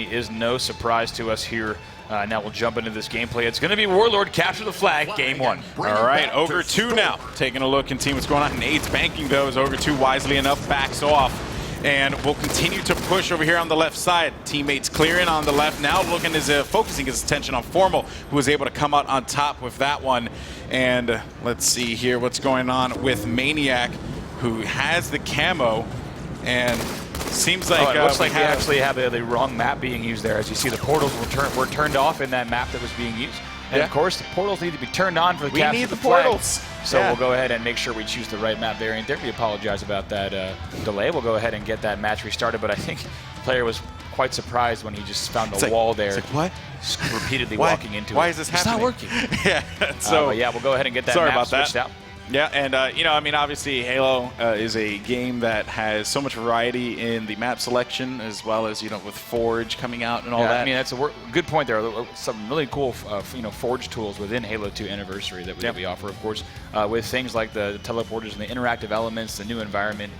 certainly is no surprise to us here. Now we'll jump into this gameplay. It's going to be Warlord capture the flag, game 1. All right, Ogre 2 now. Taking a look and seeing what's going on. Nade's banking though as Ogre 2 wisely enough backs off. And will continue to push over here on the left side. Teammates clearing on the left now, looking as focusing his attention on Formal, who was able to come out on top with that one. And let's see here what's going on with Maniac, who has the camo, and seems like it looks like we actually have the wrong map being used there. As you see, the portals were turned off in that map that was being used. And of course, the portals need to be turned on for the capture of the portals. So we'll go ahead and make sure we choose the right map variant there. We apologize about that delay. We'll go ahead and get that match restarted. But I think the player was quite surprised when he just found the wall there. It's like, what? Just repeatedly walking into it. Why is this happening? It's not working. Yeah. So but yeah, we'll go ahead and get that map switched out. Yeah, and you know, I mean, obviously Halo is a game that has so much variety in the map selection, as well as, you know, with Forge coming out and all that. I mean, that's a good point there. Some really cool, you know, Forge tools within Halo 2 Anniversary that we offer, of course, with things like the teleporters and the interactive elements, the new environment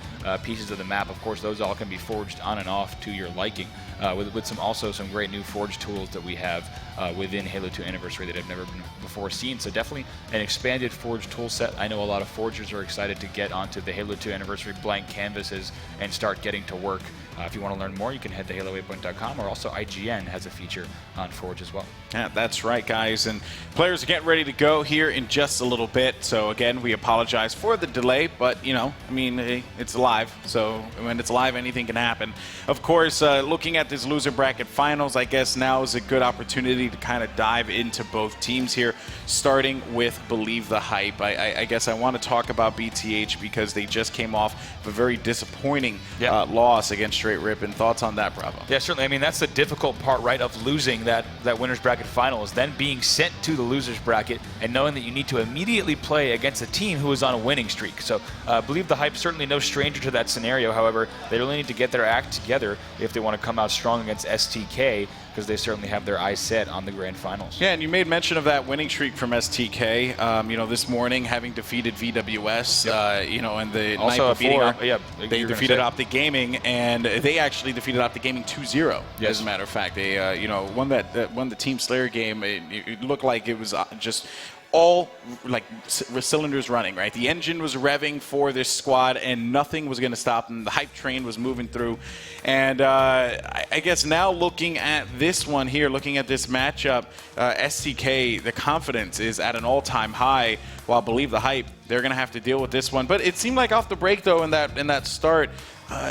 pieces of the map. Of course, those all can be forged on and off to your liking. With some great new Forge tools that we have within Halo 2 Anniversary that I've never before seen. So definitely an expanded Forge tool set. I know a lot of Forgers are excited to get onto the Halo 2 Anniversary blank canvases and start getting to work. If you want to learn more, you can head to HaloWaypoint.com, or also IGN has a feature on Forge as well. Yeah, that's right, guys. And players are getting ready to go here in just a little bit. So again, we apologize for the delay, but you know, I mean, it's live. So when it's live, anything can happen. Of course, looking at this loser bracket finals, I guess now is a good opportunity to kind of dive into both teams here, starting with Believe the Hype. I guess I want to talk about BTH because they just came off of a very disappointing loss against Straight Rip. And thoughts on that, Bravo? Yeah, certainly. I mean, that's the difficult part, right, of losing that winner's bracket final, is then being sent to the loser's bracket and knowing that you need to immediately play against a team who is on a winning streak. So Believe the Hype, certainly no stranger to that scenario. However, they really need to get their act together if they want to come out strong against STK, because they certainly have their eyes set on the grand finals. Yeah, and you made mention of that winning streak from STK. You know, this morning having defeated VWS, you know, and the also night before, they defeated Optic Gaming, and they actually defeated Optic Gaming 2-0. As a matter of fact, they you know, won the Team Slayer game. It looked like it was just all like cylinders running, right? The engine was revving for this squad, and nothing was going to stop them. The hype train was moving through, and I guess now looking at this one here, looking at this matchup, STK, the confidence is at an all-time high, while Believe the Hype, they're going to have to deal with this one. But it seemed like off the break, though, in that start,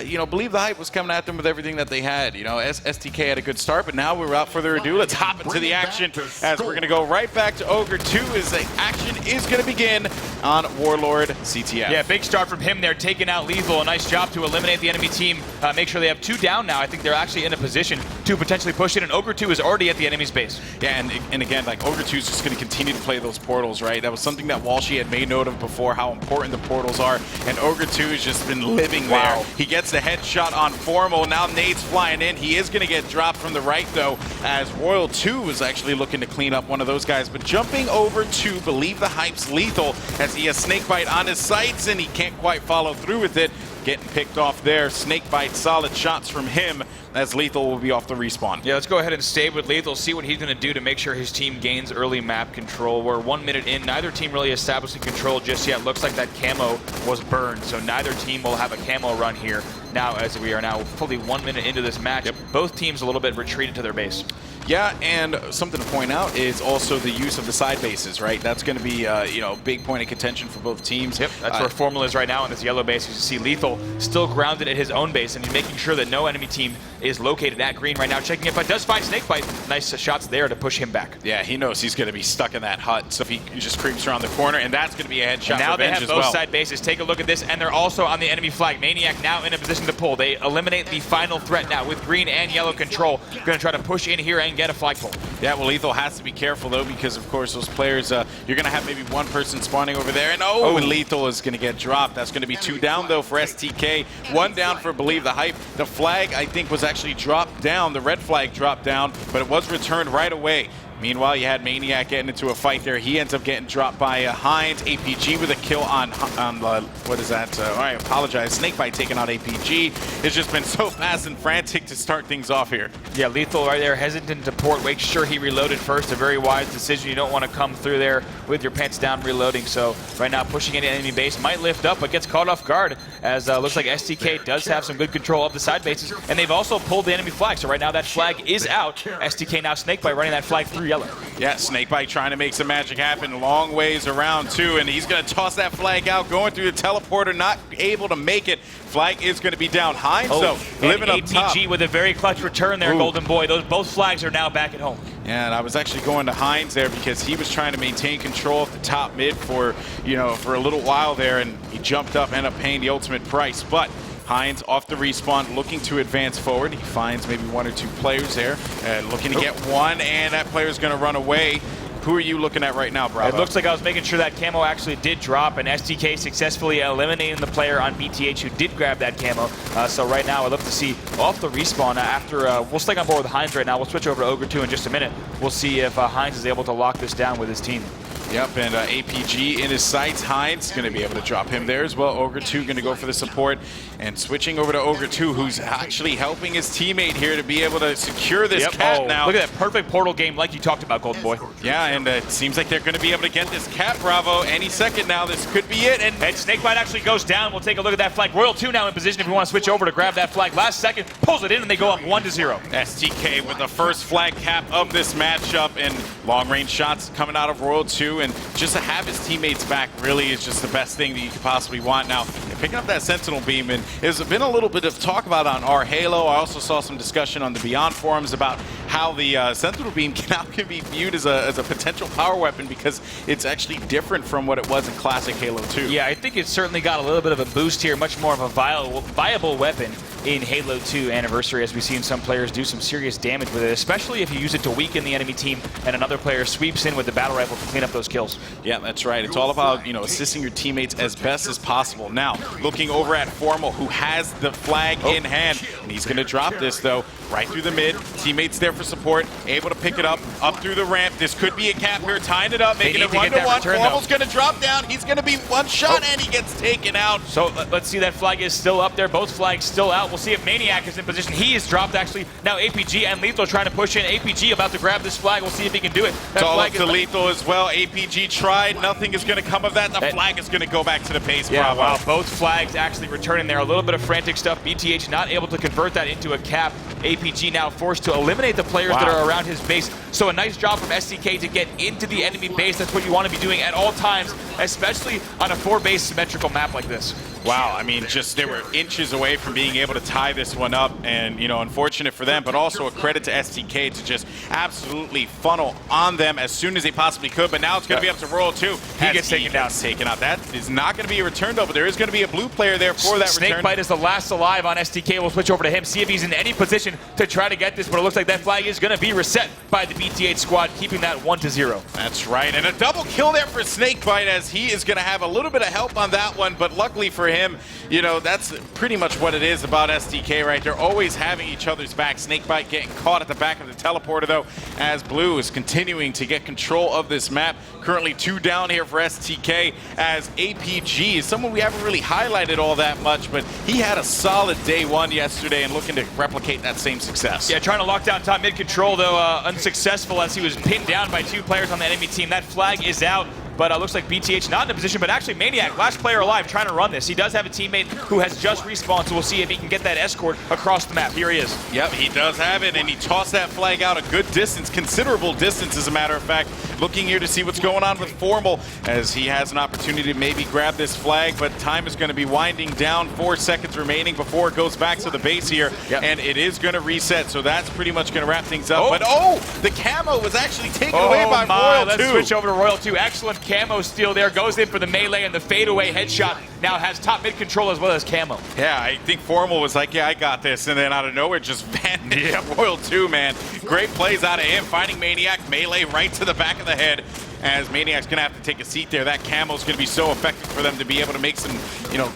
you know, Believe the Hype was coming at them with everything that they had. You know, STK had a good start, but now without further ado, let's hop into the action as we're going to go right back to Ogre 2 as the action is going to begin on Warlord CTF. Yeah, big start from him there, taking out Lethal. A nice job to eliminate the enemy team. Make sure they have 2 down now. I think they're actually in a position to potentially push it, and Ogre 2 is already at the enemy's base. Yeah, and again, like, Ogre 2 is just going to continue to play those portals, right? That was something that Walshy had made note of before, how important the portals are, and Ogre 2 has just been living there. He gets the headshot on Formal. Now Nade's flying in. He is going to get dropped from the right, though, as Royal 2 was actually looking to clean up one of those guys. But jumping over to Believe the Hype's Lethal, as he has Snakebite on his sights, and he can't quite follow through with it. Getting picked off there. Snakebite, solid shots from him, as Lethal will be off the respawn. Yeah, let's go ahead and stay with Lethal, see what he's going to do to make sure his team gains early map control. We're 1 minute in. Neither team really establishing control just yet. Looks like that camo was burned, so neither team will have a camo run here now, as we are now fully 1 minute into this match. Both teams a little bit retreated to their base. Yeah, and something to point out is also the use of the side bases, right? That's going to be, you know, a big point of contention for both teams. Yep, that's where Formal is right now on this yellow base. You see Lethal still grounded at his own base, and he's making sure that no enemy team is located at green right now. Checking it, but does find Snakebite. Nice shots there to push him back. Yeah, he knows he's going to be stuck in that hut, so he just creeps around the corner, and that's going to be a headshot. Now they have both side bases. Take a look at this, and they're also on the enemy flag. Maniac now in a position to pull. They eliminate the final threat now with green and yellow control. Going to try to push in here and get a flagpole. Yeah, well, Lethal has to be careful, though, because, of course, those players, you're going to have maybe one person spawning over there, and and Lethal is going to get dropped. That's going to be 2 down, though, for STK. 1 down for Believe the Hype. The flag, I think, was actually dropped down. The red flag dropped down, but it was returned right away. Meanwhile, you had Maniac getting into a fight there. He ends up getting dropped by Hines. APG with a kill on what is that? I apologize. Snakebite taking out APG. It's just been so fast and frantic to start things off here. Yeah, Lethal right there, hesitant to port. Make sure he reloaded first. A very wise decision. You don't want to come through there with your pants down reloading. So right now, pushing into enemy base might lift up, but gets caught off guard, as looks like STK does have some good control of the side bases, and they've also pulled the enemy flag. So right now that flag is out. STK now Snakebite running that flag through yellow. Yeah, Snakebite trying to make some magic happen. Long ways around too, and he's going to toss that flag out, going through the teleporter, not able to make it. Flag is going to be down. Hines, though, living up top. APG with a very clutch return there, Golden Boy. Those both flags are now back at home. Yeah, and I was actually going to Hines there because he was trying to maintain control of the top mid for a little while there, and he jumped up, ended up paying the ultimate price. But Hines off the respawn, looking to advance forward. He finds maybe one or two players there, looking to get one, and that player's going to run away. Who are you looking at right now, Bravo? It looks like I was making sure that camo actually did drop, and STK successfully eliminating the player on BTH who did grab that camo. So right now, I'd love to see off the respawn after, we'll stay on board with Hines right now. We'll switch over to Ogre 2 in just a minute. We'll see if Hines is able to lock this down with his team. Yep, and APG in his sights. Hines going to be able to drop him there as well. Ogre 2 going to go for the support. And switching over to Ogre 2, who's actually helping his teammate here to be able to secure this cap now. Look at that perfect portal game like you talked about, Golden Boy. Yeah, and it seems like they're going to be able to get this cap, Bravo, any second now. This could be it. And Snakebite actually goes down. We'll take a look at that flag. Royal 2 now in position if you want to switch over to grab that flag. Last second, pulls it in, and they go up 1-0. STK with the first flag cap of this matchup, and long-range shots coming out of Royal 2, and just to have his teammates back really is just the best thing that you could possibly want. Now, picking up that Sentinel beam, and there's been a little bit of talk about on our Halo. I also saw some discussion on the Beyond forums about how the Sentinel beam now can be viewed as a potential power weapon because it's actually different from what it was in classic Halo 2. Yeah, I think it's certainly got a little bit of a boost here, much more of a viable weapon in Halo 2 Anniversary, as we've seen some players do some serious damage with it, especially if you use it to weaken the enemy team and another player sweeps in with the battle rifle to clean up those kills. Yeah, that's right. It's all about, assisting your teammates as best as possible. Now, looking over at Formal, who has the flag in hand, and he's going to drop this, though, right through the mid. Teammates there for support, able to pick it up through the ramp. This could be a cap here, tying it up, making it 1-1. Formal's going to drop down. He's going to be one shot, and he gets taken out. So let's see, that flag is still up there. Both flags still out. We'll see if Maniac is in position. He is dropped, actually. Now APG and Lethal trying to push in. APG about to grab this flag. We'll see if he can do it. It's all up to Lethal as well. APG tried. Nothing is going to come of that. The flag is going to go back to the base. Yeah, Bravo. wow. Both flags actually returning there. A little bit of frantic stuff. BTH not able to convert that into a cap. APG now forced to eliminate the players that are around his base. So a nice job from STK to get into the enemy base. That's what you want to be doing at all times, especially on a 4-base symmetrical map like this. Wow, I mean, just they were inches away from being able to tie this one up, and, unfortunate for them, but also a credit to STK to just absolutely funnel on them as soon as they possibly could, but now it's going to be up to Royal 2. He gets taken down. That is not going to be a return, though, but there is going to be a blue player there for that return. Snakebite is the last alive on STK. We'll switch over to him, see if he's in any position to try to get this, but it looks like that flag is going to be reset by the BTH squad, keeping that 1-0. That's right, and a double kill there for Snakebite, as he is going to have a little bit of help on that one, but luckily for him, that's pretty much what it is about STK, right? They're always having each other's back. Snakebite getting caught at the back of the teleporter, though, as Blue is continuing to get control of this map. Currently 2 down here for STK, as APG is someone we haven't really highlighted all that much, but he had a solid day 1 yesterday and looking to replicate that same success. Yeah, trying to lock down top mid control, though, unsuccessful as he was pinned down by 2 players on the enemy team. That flag is out. But looks like BTH not in a position, but actually Maniac, last player alive, trying to run this. He does have a teammate who has just respawned, so we'll see if he can get that escort across the map. Here he is. Yep, he does have it, and he tossed that flag out a good distance, considerable distance, as a matter of fact. Looking here to see what's going on with Formal, as he has an opportunity to maybe grab this flag, but time is going to be winding down. 4 seconds remaining before it goes back to the base here, and it is going to reset, so that's pretty much going to wrap things up. But the camo was actually taken away by Royal 2. Let's switch over to Royal 2. Excellent camo steal there. Goes in for the melee and the fadeaway headshot. Now has top mid control as well as camo. Yeah, I think Formal was like, yeah, I got this. And then out of nowhere, just vanished. Yeah, Royal 2, man. Great plays out of him. Finding Maniac, melee right to the back of the head. as Maniac's going to have to take a seat there. That camo's going to be so effective for them to be able to make some,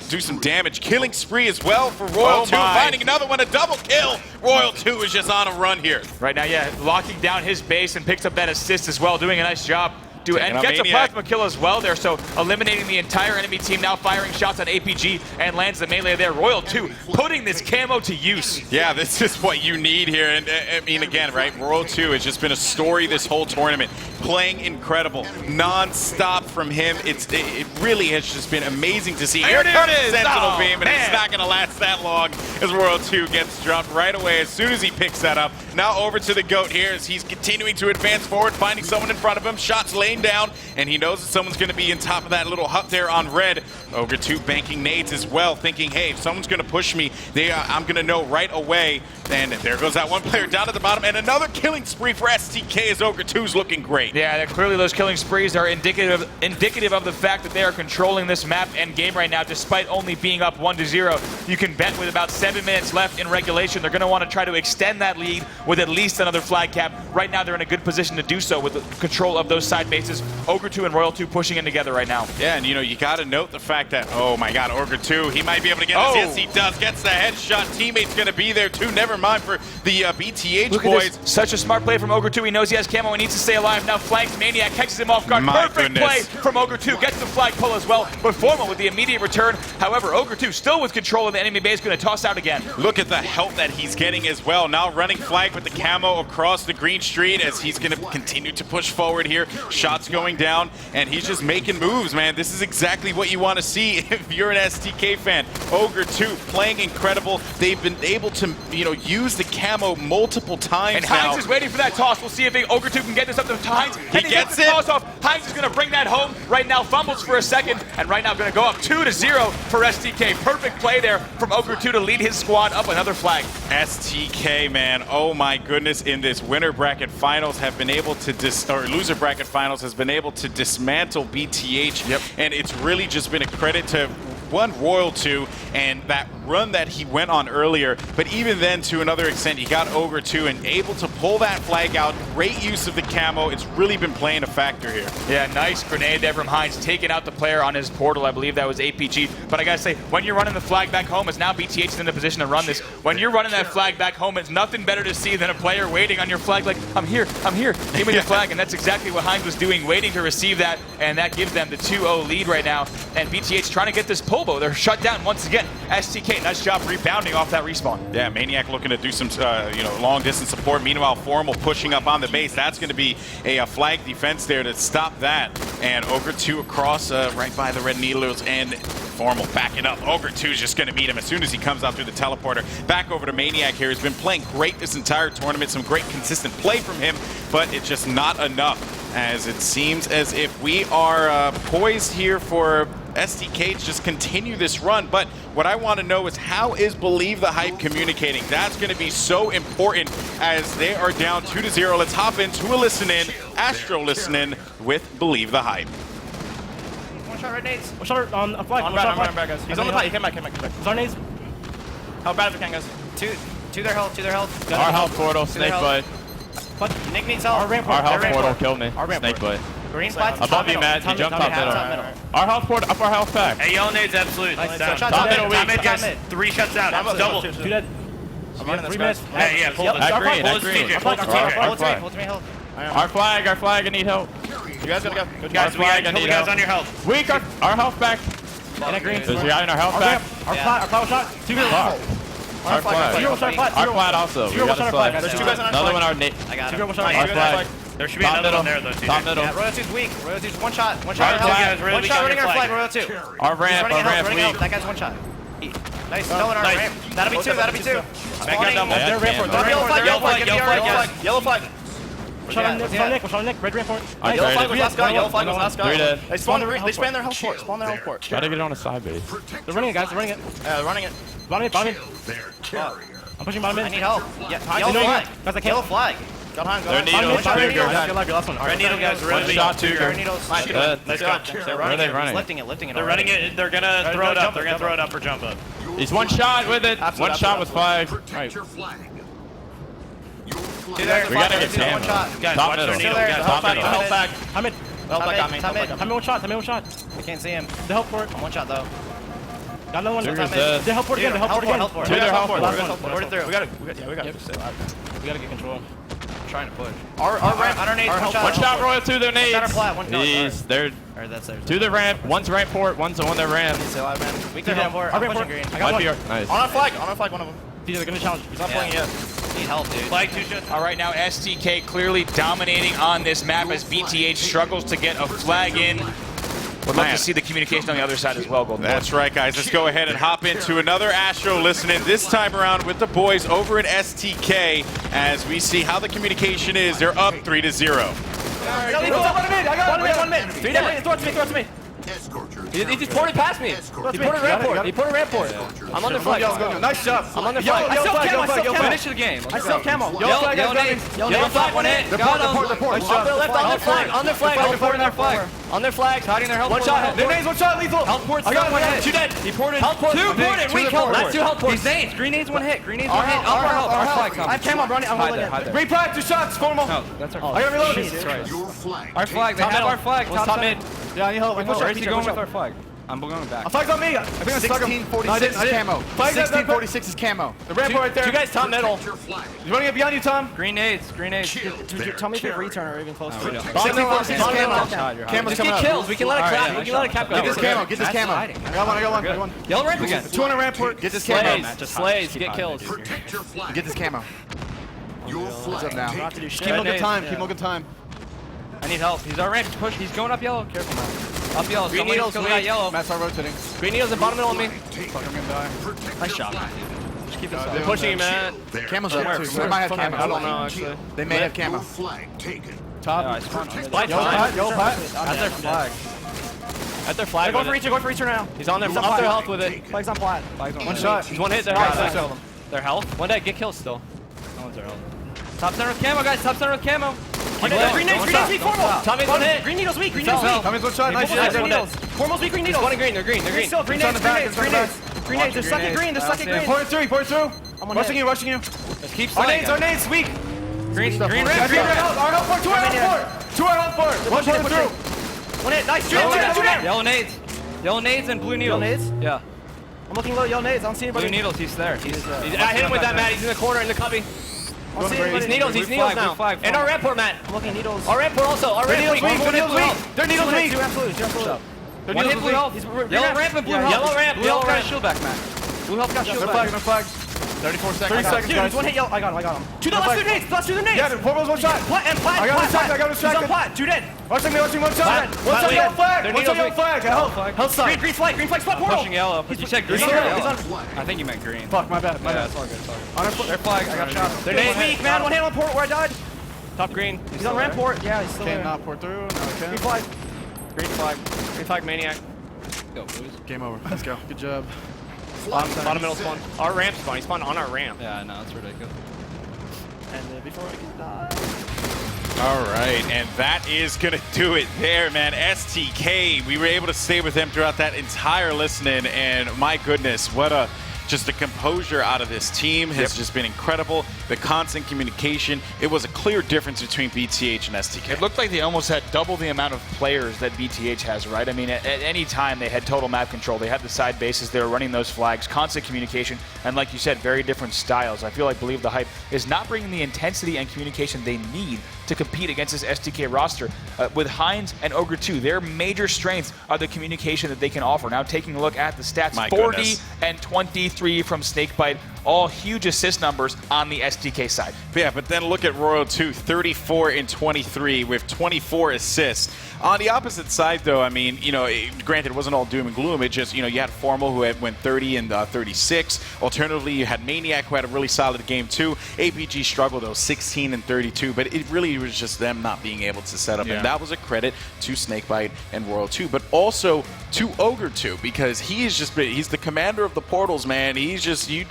do some damage. Killing spree as well for Royal 2, finding another one, a double kill. Royal 2 is just on a run here. Right now, yeah, locking down his base and picks up that assist as well, doing a nice job. And gets a plasma kill as well there, so eliminating the entire enemy team, now firing shots on APG and lands the melee there. Royal 2 putting this camo to use. Yeah, this is what you need here. And I mean, again, right, Royal 2 has just been a story this whole tournament. Playing incredible, non-stop from him. It really has just been amazing to see. Here comes the Sentinel Beam, and it's not going to last that long as Royal 2 gets dropped right away as soon as he picks that up. Now over to the GOAT here as he's continuing to advance forward, finding someone in front of him. Shots laying down, and he knows that someone's going to be in top of that little hut there on red. Ogre 2 banking nades as well, thinking, hey, if someone's going to push me, I'm going to know right away. And there goes that one player down at the bottom, and another killing spree for STK as Ogre 2's looking great. Yeah, clearly those killing sprees are indicative of the fact that they are controlling this map and game right now, despite only being up 1-0. You can bet with about 7 minutes left in regulation, they're going to want to try to extend that lead with at least another flag cap. Right now, they're in a good position to do so with the control of those side bases. Ogre 2 and Royal 2 pushing in together right now. Yeah, and you got to note the fact that, oh my god, Ogre 2, he might be able to get this. Yes, he does. Gets the headshot. Teammate's going to be there too. Never mind for the BTH Look boys. At this. Such a smart play from Ogre 2. He knows he has camo and needs to stay alive. Now flanks Maniac, catches him off guard. Perfect play from Ogre 2. Gets the flag pull as well, but Formal with the immediate return. However, Ogre 2 still with control of the enemy base, going to toss out again. Look at the help that he's getting as well. Now running flag with the camo across the green street as he's going to continue to push forward here. Shots going down, and he's just making moves, man. This is exactly what you want to see if you're an STK fan. Ogre 2 playing incredible. They've been able to, use the camo multiple times and Hines is waiting for that toss. We'll see if Ogre 2 can get this up to Hines. He gets it. Toss off. Hines is going to bring that home. Right now fumbles for a second, and right now going to go up 2-0 for STK. Perfect play there from Ogre 2 to lead his squad up another flag. STK, man, oh my goodness, in this winner bracket finals have been able to loser bracket finals has been able to dismantle BTH. Yep. And it's really just been a credit to Royal 2 and that run that he went on earlier, but even then to another extent he got Ogre 2 and able to pull that flag out. Great use of the camo. It's really been playing a factor here. Yeah, nice grenade there from Hines, taking out the player on his portal. I believe that was APG, but I gotta say, when you're running the flag back home, as now BTH is in a position to run this, when you're running that flag back home, it's nothing better to see than a player waiting on your flag like, I'm here, give me the flag. And that's exactly what Hines was doing, waiting to receive that, and that gives them the 2-0 lead right now. And BTH trying to get this pull, but they're shut down once again. STK, nice job rebounding off that respawn. Yeah, Maniac looking to do some long distance support. Meanwhile, Formal pushing up on the base. That's going to be a flag defense there to stop that. And Ogre 2 across right by the red needles, and Formal backing up. Ogre 2 is just going to meet him as soon as he comes out through the teleporter. Back over to Maniac here. He's been playing great this entire tournament. Some great consistent play from him, but it's just not enough, as it seems as if we are poised here for STK to just continue this run. But what I want to know is, how is Believe the Hype communicating? That's going to be so important as they are down 2-0. Let's hop into a listen-in, Astro listen-in with Believe the Hype. One shot red nades. One shot on a flag. On red, guys. He's on the pipe. He came back. He's on nades. How bad if we can, guys? To their health. Our health portal, snake butt. Nick needs help. Our health portal killed me. Snake butt. Green spot. Above you, Matt. He jumped top middle. Our health portal, up our health back. Hey, yellow nades, absolute. Top middle, weak. Guys, 3 shots down. Double. 2 dead. I'm running this, guys. Hey, yeah, pull this. At green. Pull to me, help. Our flag, I need help. You guys gotta go. Good Guys, guys, we got a couple guys on your health. Weak, our health back. And a green. Is we got in our health back? Our flag shot. 2 good. Our flat also. We got a flag. There's 2 guys on our Another flag. one, our Nate. I got it. Our flag. There should be another one there, though, too. Top middle. Yeah, Royal 2's weak. Royal 2's one shot. One Our shot. flag. One shot running our flag. Royal 2. Our ramp weak. That guy's one shot. Nice. No, our ramp. That'll be 2. Back on double. Their ramp for Yellow flag. We're shot on Nick. Red ramp for it. Yellow flag was last guy. 3 dead. They span their health port. Gotta get it on a side base. They're running it, guys. They're running it. Bottom mid. I'm pushing bottom mid. I need help. Yeah, yellow flag. Guys, I can't. Flag. Go on. Their needles. Last one. Red needle, guys. One shot, 2 Red needles. Nice job. Where are they running? Lifting it. They're running it. They're gonna throw it up. They're gonna throw it up or jump up. He's one shot with it. One shot with flag. Right. We gotta get Sam. Guys, Top watch middle. their needle. Guys, Top top middle. middle. I'm in. Well, got me. Tell me one shot. I can't see him. The help port. I'm one shot though. Got another one. Trigger's The dead. help port again. The help port again. Help port. Two there, help port. Last one. Word it through. We gotta get control. I'm trying to push. Our ramp. On our nades. One shot, Royal, two their nades. Shot flat. One. No, Jeez, they're or that's theirs. to the ramp. One's ramp port, one's on their ramp. So I ran. We can help port. Our I'm ramp pushing port. green. I got Might one. be nice. On our flag. One of them. They're gonna challenge. He's not playing yet. Need help, dude. Flag 2 shots. All right, now STK clearly dominating on this map as BTH struggles to get a flag in. Would love to see the communication on the other side as well, Golden. That's right, guys. Let's go ahead and hop into another Astro listening, this time around with the boys over in STK as we see how the communication is. They're up 3-0. I got one mid. Throw it to me. He just ported past me. He ported ramp port. I'm on the flag. Nice job. I'm on the flag. I still Finish the game. I still camo. Yellow flag, one hit. Got him. On their left, on their flag. Help port on their flag. On their flag, hiding their help port. One shot. Their names. One shot. Lethal. Help port. I got one one hit. Two dead. He ported. Help port. Two ported. Weak help port. That's two help ports. These nades. Green nades, one hit. Green nades, one hit. Up our help. Our flag. I have camo. I'm running. I'm holding it. Green flag. 2 shots. Formal. No, that's our I got reloaded. Jesus Christ. Our flag. They have our flag. Top mid. Yeah, I need help. Where's he going with our flag? I'm going back. A flag's on me. I think I stuck him. 1646 is camo. 1646 is camo. The ramp right there. Two guys top middle. He's running it beyond you, Tom. Green nades. Green nades. Tell me if you return or even close. 1646 is camo. Camo's Just coming get up. kills. We can let it cap. We can let it cap go. Get this camo. Get this camo. I got one. Yellow ramp again. 200 ramp port. Get this camo. Slays. Get kills. Get this camo. What's up now? Keep looking time. Keep looking time. I need help. He's our ramp. Push. He's going up yellow. Careful, man. Up yellow. Green Someone needles. kill that yellow. Matt's not rotating. Green needles in bottom middle on me. Fuck, I'm gonna die. Nice shot. Just keep this up. They're Pushing him, man. Camo's up too. They might have camo. I don't know, actually. They may have camo. Top. Yeah, I spawned. Spike Yellow time. pat. Yellow pat. At their flag. At their flag. Go for reacher. Go for reacher now. He's on their off their health with it. Flag's on flat. One shot. He's one hit. Their health. Their health. One dead. Get kills still. No one's their health. Top center with camo, guys. Top center with camo. Green nades weak. Formal. Tommy's one hit. Green needles weak. Green needles weak. Tommy's one shot. Nice Green shot. needles. Formal's weak. Green needles. One in green. They're green. They're green. Still green nades. Green nades. They're stuck in green. They're stuck in green. Pour it through. Rushing you. Just keep Our sliding. nades weak. Green ramp. Green ramp. Our help port. 2 help port. One through. One hit. Nice. 2 dead. Yellow nades. Yellow nades and blue needles. Yellow nades? Yeah. I'm looking low. Yellow nades. I don't see anybody. Blue needles. He's there. I hit him with that, Matt. He's in the corner in the cubby. I don't see anybody. He's needles. He's needles now. And our ramp port, Matt. I'm looking needles. Our ramp port also. Our ramp needles port. weak. They're needles weak. They're needles weak. 2 absolute. One hit blue health. Yellow ramp and blue health. Yellow ramp. Blue health got shield back, Matt. Blue health got shield back. No flag. 34 seconds. 30 seconds, guys. One hit yellow. I got him. 2 dead. Let's do nades. Let's do the nades. Yeah, Formal's one shot. And plat. I got his shot. He's on plat. 2 dead. Watching one shot. One shot yellow flag. One shot yellow flag. Health side. Green flag. Green flag. Spot portal. Pushing yellow. You said green. He's on. I think you meant green. Fuck, my bad. Yeah, it's all good. On their flag. I got shot. Their They're nades weak, man. One hit on port where I died. Top green. He's on ramp port. Yeah, he's still there. Cannot pour through. No, Green can't. flag. Green flag. Green flag maniac. Go, boys. Game over. Let's go. Good job. Bottom middle spawn. Our ramp spawn. He spawned on our ramp. Yeah, no, it's ridiculous. And before I can die. All right, and that is going to do it there, man. STK, we were able to stay with them throughout that entire listening, and my goodness, what a just the composure out of this team has just been incredible. The constant communication. It was a clear difference between BTH and STK. It looked like they almost had double the amount of players that BTH has, right? I mean, at any time they had total map control. They had the side bases. They were running those flags, constant communication, and like you said, very different styles. I feel like Believe the Hype is not bringing the intensity and communication they need to compete against this STK roster. With Heinz and Ogre 2, their major strengths are the communication that they can offer. Now taking a look at the stats, My 40 goodness. and 23 from Snakebite, all huge assist numbers on the STK side. Yeah, but then look at Royal 2, 34 and 23 with 24 assists. On the opposite side, though, I mean, you know, granted, it wasn't all doom and gloom. It just, you know, you had Formal who went 30 and 36. Alternatively, you had Maniac who had a really solid game, too. APG struggled, though, 16 and 32. But it really was just them not being able to set up. Yeah. And that was a credit to Snakebite and Royal 2, but also to Ogre 2, because he is just, he's the commander of the portals, man. He's just, he's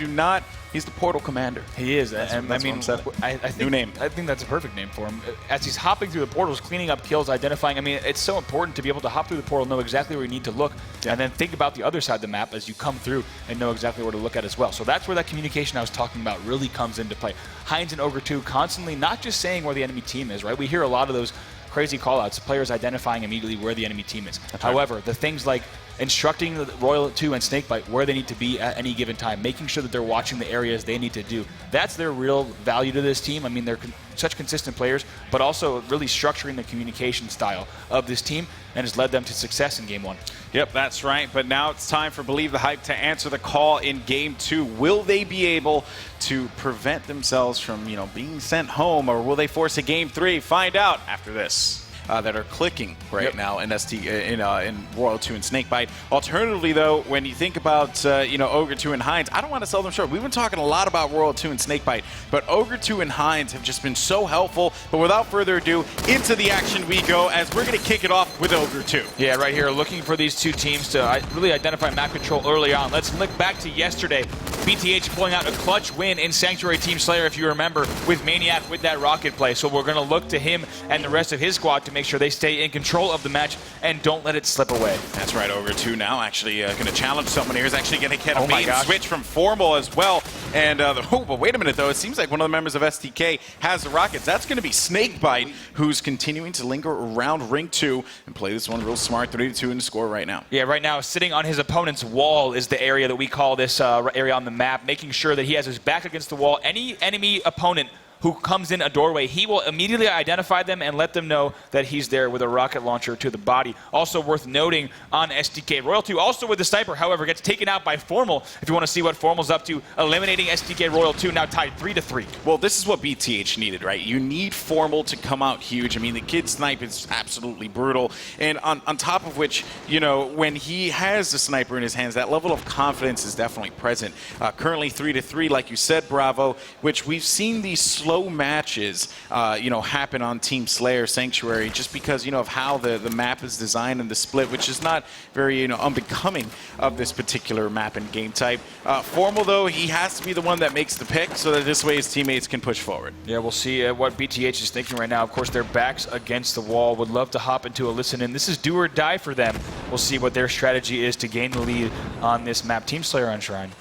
the portal commander. He is. That's And what I mean, I'm saying. I think, New name. I think that's a perfect name for him. As he's hopping through the portals, cleaning up kills, identifying. I mean, it's so important to be able to hop through the portal, know exactly where you need to look, and then think about the other side of the map as you come through and know exactly where to look at as well. So that's where that communication I was talking about really comes into play. Heinz and Ogre 2 constantly not just saying where the enemy team is, right? We hear a lot of those crazy callouts, players identifying immediately where the enemy team is. However, the things like instructing the Royal 2 and Snakebite where they need to be at any given time, making sure that they're watching the areas they need to do, that's their real value to this team. I mean, they're such consistent players, but also really structuring the communication style of this team, and has led them to success in Game 1. Yep, that's right. But now it's time for Believe the Hype to answer the call in Game 2. Will they be able to prevent themselves from, being sent home, or will they force a Game 3? Find out after this. That are clicking right now in in Royal 2 and Snakebite. Alternatively, though, when you think about Ogre 2 and Hines, I don't want to sell them short. We've been talking a lot about Royal 2 and Snakebite, but Ogre 2 and Hines have just been so helpful. But without further ado, into the action we go, as we're going to kick it off with Ogre 2. Yeah, right here, looking for these two teams to really identify map control early on. Let's look back to yesterday. BTH pulling out a clutch win in Sanctuary Team Slayer, if you remember, with Maniac with that rocket play. So we're going to look to him and the rest of his squad to make sure they stay in control of the match and don't let it slip away. That's right, Ogre 2 now actually going to challenge someone here. He's actually going to get a main switch from Formal as well. And but wait a minute, though. It seems like one of the members of STK has the rockets. That's going to be Snakebite, who's continuing to linger around Ring 2 and play this one real smart, 3-2 in the score right now. Yeah, right now, sitting on his opponent's wall is the area that we call this area on the map, making sure that he has his back against the wall. Any enemy opponent who comes in a doorway, he will immediately identify them and let them know that he's there with a rocket launcher to the body. Also worth noting on STK, Royal 2 also with the sniper, however, gets taken out by Formal. If you want to see what Formal's up to, eliminating STK Royal 2, now tied 3-3. Well, this is what BTH needed, right? You need Formal to come out huge. I mean, the kid's snipe is absolutely brutal. And on top of which, when he has the sniper in his hands, that level of confidence is definitely present. Currently 3-3, like you said, Bravo, which we've seen these slow matches, happen on Team Slayer Sanctuary just because, of how the map is designed and the split, which is not very, unbecoming of this particular map and game type. Formal, though, he has to be the one that makes the pick so that this way his teammates can push forward. Yeah, we'll see what BTH is thinking right now. Of course, their backs against the wall. Would love to hop into a listen-in. This is do or die for them. We'll see what their strategy is to gain the lead on this map. Team Slayer on Shrine.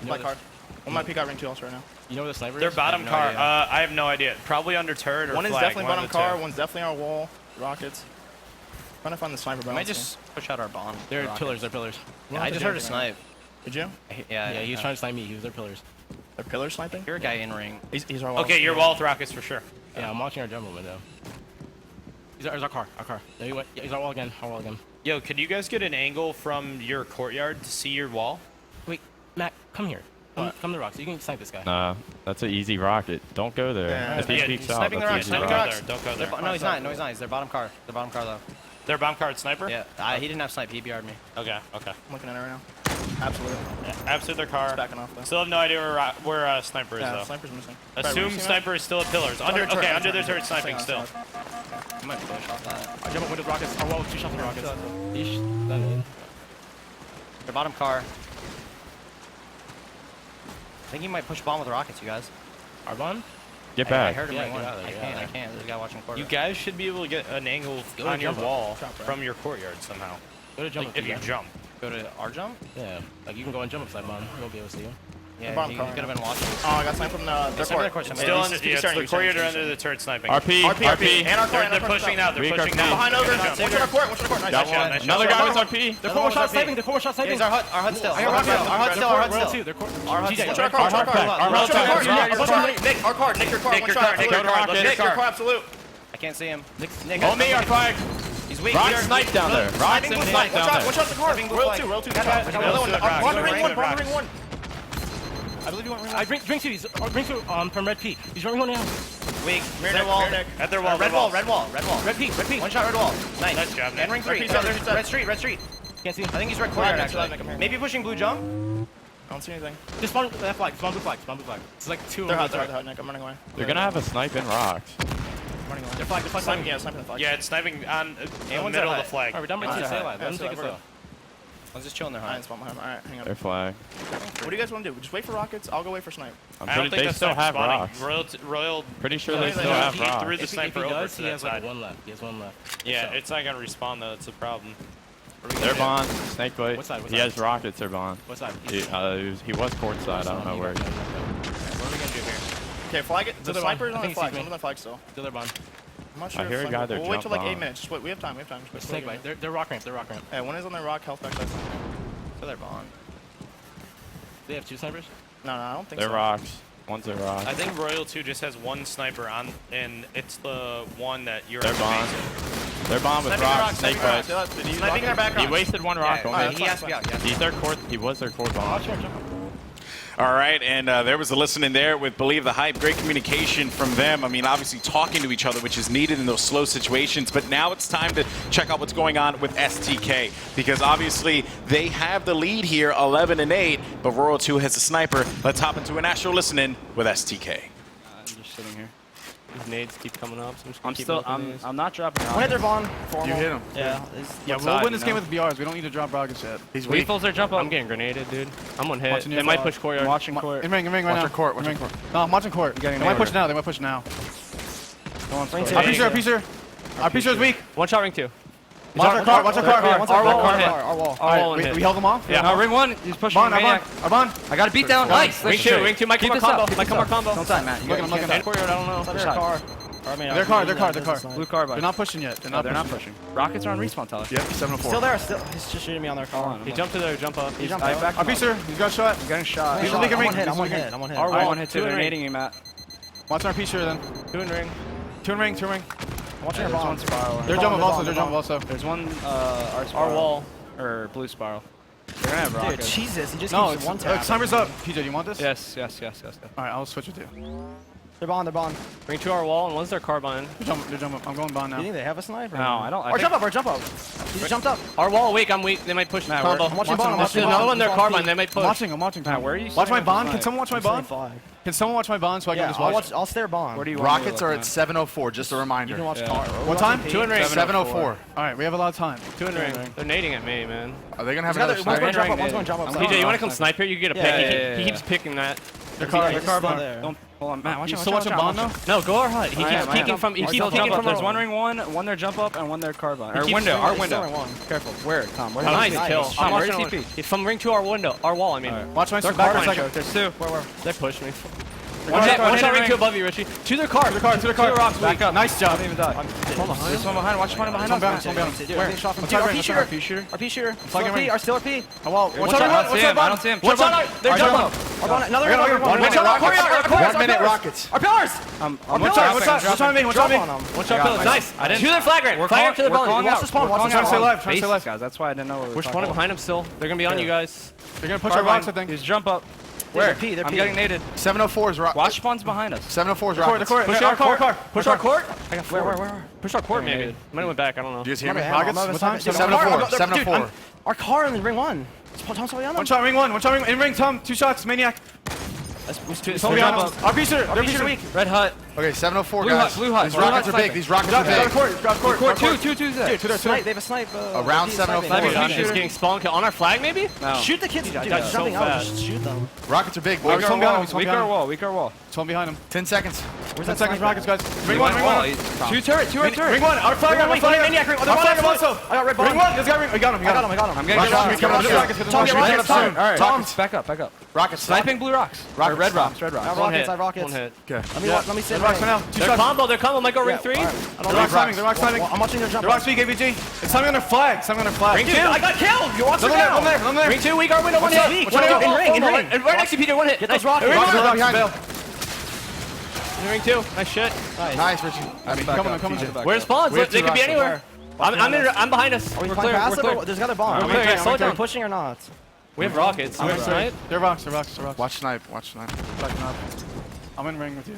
Black card. One might peek out Ring 2 also right now. You know where the sniper is? Their bottom car, I have no idea. Probably under turret or one is flag. definitely bottom car, one's definitely our wall. Rockets. Trying to find the sniper, but I might just push out our bomb. They're pillars, they're pillars. Yeah, I just heard a snipe. Did you? Yeah, he was trying to snipe me. He was their pillars. They're pillar sniping? You're a guy in ring. He's our wall. Okay, your wall with rockets for sure. Yeah, I'm watching our jungle window. He's our car. There he went. Yeah, he's our wall again. Yo, could you guys get an angle from your courtyard to see your wall? Wait, Matt, come here. Come to the rocks. You can snipe this guy. Nah, that's an easy rocket. Don't go there. Yeah. If he peeks out, sniping the that's rocks, easy sniping the rocket. rocks. Don't go there. No, he's not. He's their bottom car. Their bottom car, though. Their bomb card sniper? Yeah, he didn't have snipe. He BR'd me. Okay. I'm looking at it right now. Absolutely. Yeah, absolute their car. It's backing off though. Still have no idea where sniper is, Yeah, though. sniper's missing. Assume sniper is still at pillars. Under their turret sniping still. I might push off that. I jump up with the rockets. Our wall with 2 shots of rockets. Their bottom car. I think he might push bomb with rockets, you guys. Arbon? Get I back. heard him Yeah, ring get one. out of there, I can't. There's a guy watching quarter. You guys should be able to get an angle Go to on your jump up. wall Jump, right? from your courtyard somehow. Go to jump Like, up. if you jump. Go to our jump? Yeah, like you can go and jump upside bomb. He won't be able to see you. Yeah, bottom he car. could have been watching. Oh, I got sniped from their Sniper court. their court. Still He's under, yeah, it's starting, the he's courtyard starting. under the turret sniping. RP. And our court. They're pushing now. They're pushing now. Behind Ogre. One's on our court. Nice Got shot. one. Nice Another shot. guy was RP. They're 4 shots sniping. They're 4 shots Yeah, sniping. he's our hut still. Our hut still. Royal 2. They're Our hut GJ, still. Watch our car. Watch our car. Our Watch our car. rocket. Nick, our car. Nick, your car. Nick, One your shot. car. Nick, your car. Nick, your car. Absolute. I can't see him. Nick. On me, our flag. He's weak. Rock snipe down there. Rock Sniping blue snipe flag. down One shot. there. One shot the car. Sniping blue Royal flag. 2. Royal 2. Got it. On the ring 1. On the ring 1. I believe you want ring 1. I drink 2. He's drink 2 from Red P. He's running 1 now. Weak. Mirror Red Nick, wall. mirror Nick. At their wall. Red wall. Red wall. Red P. One shot red wall. Nice. Nice job, Nick. And ring 3. Red P's up. Red street. Red street. Can't see him. I think he's red courtyard Nick, Nick, I'm actually. here. Maybe pushing blue jump. I don't see anything. Just spawn that flag. Spawn blue flag. It's like 2 They're of hot. them. Nick. I'm running away. They're gonna have a snipe in rocks. Running away. They're flag. Sniping. Yeah, sniping the flag. Yeah, it's sniping on the one's middle at of the flag. Alright, we're done with Yeah, 2. Stay yeah, alive. Let him so take it we're- slow. I was just chilling there. I didn't spawn behind him. Alright, hang Their up. flag. What do you guys want to do? Just wait for rockets. I'll go wait for snipe. I'm I don't pretty, think they that's still not have spawning. rocks. Royal. Pretty sure Yeah, they he still have threw rocks. the If sniper he over does, to he that has like side. 1 left. He has 1 left. Yeah, it's not gonna respawn though. That's a problem. They're bond. Snakebite. What side? What He side? has rockets. They're bond. What side? He was courtside. I don't know where. What are we gonna do here? Okay, flag it. The Still sniper's I on the think flag. he's Some of the flag still. Still their bond. I'm not sure. I hear a guy there. We'll wait till like 8 minutes. Just wait. We have time. We have time. Just wait. They're rock ramp. Yeah, one is on their rock, health back. So they're bomb. They have 2 snipers? No, I don't think They're so. rocks. One's a rock. I think Royal 2 just has one sniper on, and it's the one that you're. They're bomb. They're bomb with rocks. Snake bites. Sniping their back. He wasted one rock on me. He has to be out. He's their core. He was their core bomb. All right, and there was a listening there with Believe the Hype. Great communication from them. I mean, obviously talking to each other, which is needed in those slow situations. But now it's time to check out what's going on with STK, because obviously they have the lead here, 11-8, but Royal 2 has a sniper. Let's hop into a national listening with STK. I'm just sitting here. These nades keep coming up. So I'm not dropping One hit their Vaughn. You hit him. Yeah. We'll win this game with BRs. We don't need to drop rockets yet. He's weak. Lethals their jump up. I'm getting grenaded, dude. I'm one hit. They might push courtyard. I'm watching court. In ring right now. Watch your court. No, I'm watching court. They might push now. Our P-Sure is weak. One shot, ring 2. Watch our car. Our wall. Alright, we held him off? Yeah. No, ring 1. He's pushing me. Arbon. I got a beat down. Nice. Ring 2. Might come our combo. Might come our combo. Don't die, Matt. I'm looking at Courtyard, I don't know. Their car. Their car. Blue car. They're not pushing yet. They're not pushing. Rockets are on respawn, Tyler. Yep, 704. Still there. He's just shooting me on their car. He jumped to their jump up. He jumped I out. back Our P-Sure, he's got shot. He's getting shot. He's I'm leaking ring. one hit. I'm one hit. Our wall. One hit, 2 They're in ring. nading you, Matt. Watch our P-Sure then. 2 in ring. 2 in ring. Watching There's their one bomb. spiral. They're jumping also. There's one Our spiral. wall. Or blue spiral. They're gonna have Dude, rockets. Jesus. He just No, keeps one tap. timer's up. PJ, do you want this? Yes. Alright, I'll switch with you. They're bond. Ring 2 our wall, and one's their carbine. They're jumping. I'm going bond You now. think they have a sniper? No, I don't. Or jump up. He just jumped up. Our wall weak. I'm weak. They might push Nah, combo. I'm watching bond. watching I'm Another watching one their bond. carbine. They might push. I'm watching. Matt, where are you? Watch my setting bond. up Can the someone watch my I'm saying bond? flag. Can someone watch my bond so I can Yeah, just watch? I'll stare bond. Where do you want me to Rockets look, are man? at 704, just a You reminder. can watch car. What time? 2 in ring. 704. Alright, we have a lot of time. 2 in ring. They're nading at me, man. Are they going to have One's another going to sniper? jump up. One's going to jump up. TJ, you want to come snipe here? You can get a pick. Yeah. He keeps picking that. Their He's car still bond. there. Don't. Hold on, Matt. Watch You out. still watching bond though? No, go our hut. He keeps peeking from. He keeps peeking from. There's one ring 1 their jump up, and 1 their carbine. Or keeps window. throwing- Our He's window. throwing one. Careful. Where, Tom? Where? Nice kill. Nice. I'm Where's watching TP? from ring to our window. Our wall, I mean. Watch my Their back for a carbine second. There's 2. Where? They pushed me. One One shot ring 2 above you, Richie. To their car. To the car. rocks. Back up. Nice job. Don't even die. There's one behind. Watch one behind us. One behind him. Where? Shot from What's our P shooter? shooter. Our P shooter. Fucking ring. Our still our P. Oh, well, I don't see him. One shot. They're jump up. Another one. One shot. Our 1 minute rockets. Our pillars. What's on me? One shot pillars. Nice. I didn't. To their flag rank. Flag rank to their belly. Watch the spawn. Watch the Trying to stay spawn. alive. Trying to stay alive. Guys, that's why I didn't know. We're spawning behind him still. They're gonna be on you guys. They're going to push our rocks, I think. He's jump up. Where? I'm getting naded. 704 is rockets. Watch spawns behind us. 704 is The rockets. court. Push our court. Push our court. I got where? Push our court, maybe. Might have went back. I don't know. Do you guys hear me? Rockets? What time? 704. 704. Our car in the ring 1. Tom's already on them. One shot, ring 1. One shot, ring in ring. Tom, 2 shots. Maniac. Tom behind us. Our P-Sure. Their P-Sure weak. Red hut. Okay, 704, Blue guys. hut, blue hut. These Blue rockets hut are big. sniping. These rockets Got are big. court. Got court. Court 2. Dude, They have a snipe. Around 704. He's getting spawn kill on our flag, maybe. No. Shoot the kids. Dude, died so jumping out. fast. Just shoot them. Rockets are big, Weak boys. our wall. Weak our wall. Weak our wall. It's one behind him. 10 seconds. 10 seconds, rockets, guys. Ring 1. Ring 1. 2 turret. 2 turret. Ring 1. Our flag. Our flag. Maniac. Our flag also. I got red Ring bond. 1. This guy ring. We got him. I got him. I'm getting Rockets, shot. rockets, Tom, get rockets. Tom. All right. Tom. Back up. Rockets. Sniping blue rocks. Rockets. Red rocks. I have rockets. I have rockets. One hit. Okay. Let me sit Rocks for right. now. 2 Their shots. combo. Their combo might go ring 3. The rocks timing. The rocks timing. I'm watching their jump. The rocks weak, AVG. It's timing on their flag. Something on their flag. Ring 2. I got killed. You watch it now. One there. Ring 2. Weak our window. One hit. weak. One hit. In ring, in ring. And right next to Peter. One hit. Get those rockets. Ring 1. Rockets are behind. Bail. Ring 2. Nice shit. Nice, Richie. Coming. Where's spawns? We have They two could be rocks anywhere. I'm behind us. Are we We're flying clear. past We're it? clear. Or there's got a bomb. We're clear. Slow Are we down. pushing or not? We have rockets. I'm in Right? They're rocks. Watch snipe. Backing up. I'm in ring with you.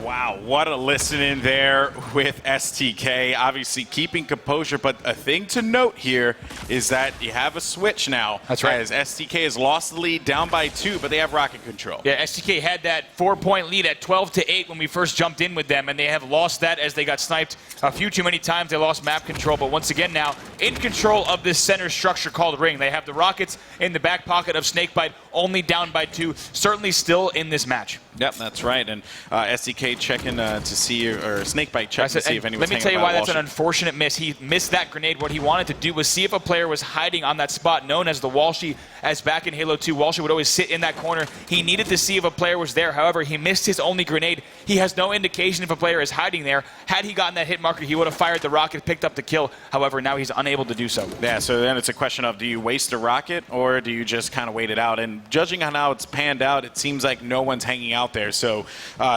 Wow, what a listen-in there with STK. Obviously keeping composure, but a thing to note here is that you have a switch now. That's right. As STK has lost the lead down by 2, but they have rocket control. Yeah, STK had that 4-point lead at 12-8 when we first jumped in with them, and they have lost that as they got sniped a few too many times. They lost map control, but once again now in control of this center structure called ring. They have the rockets in the back pocket of Snakebite, only down by 2, certainly still in this match. Yep, that's right. And STK checking to see, or Snakebite checking to see if anyone's Let me tell you why that's an unfortunate miss. He missed that grenade. What he wanted to do was see if a player was hiding on that spot known as the Walshy, as back in Halo 2, Walshy would always sit in that corner. He needed to see if a player was there. However, he missed his only grenade. He has no indication if a player is hiding there. Had he gotten that hit marker, he would have fired the rocket, picked up the kill. However, now he's unable to do so. Yeah, so then it's a question of, do you waste a rocket or do you just kind of wait it out? And judging on how it's panned out, it seems like no one's hanging out there. So,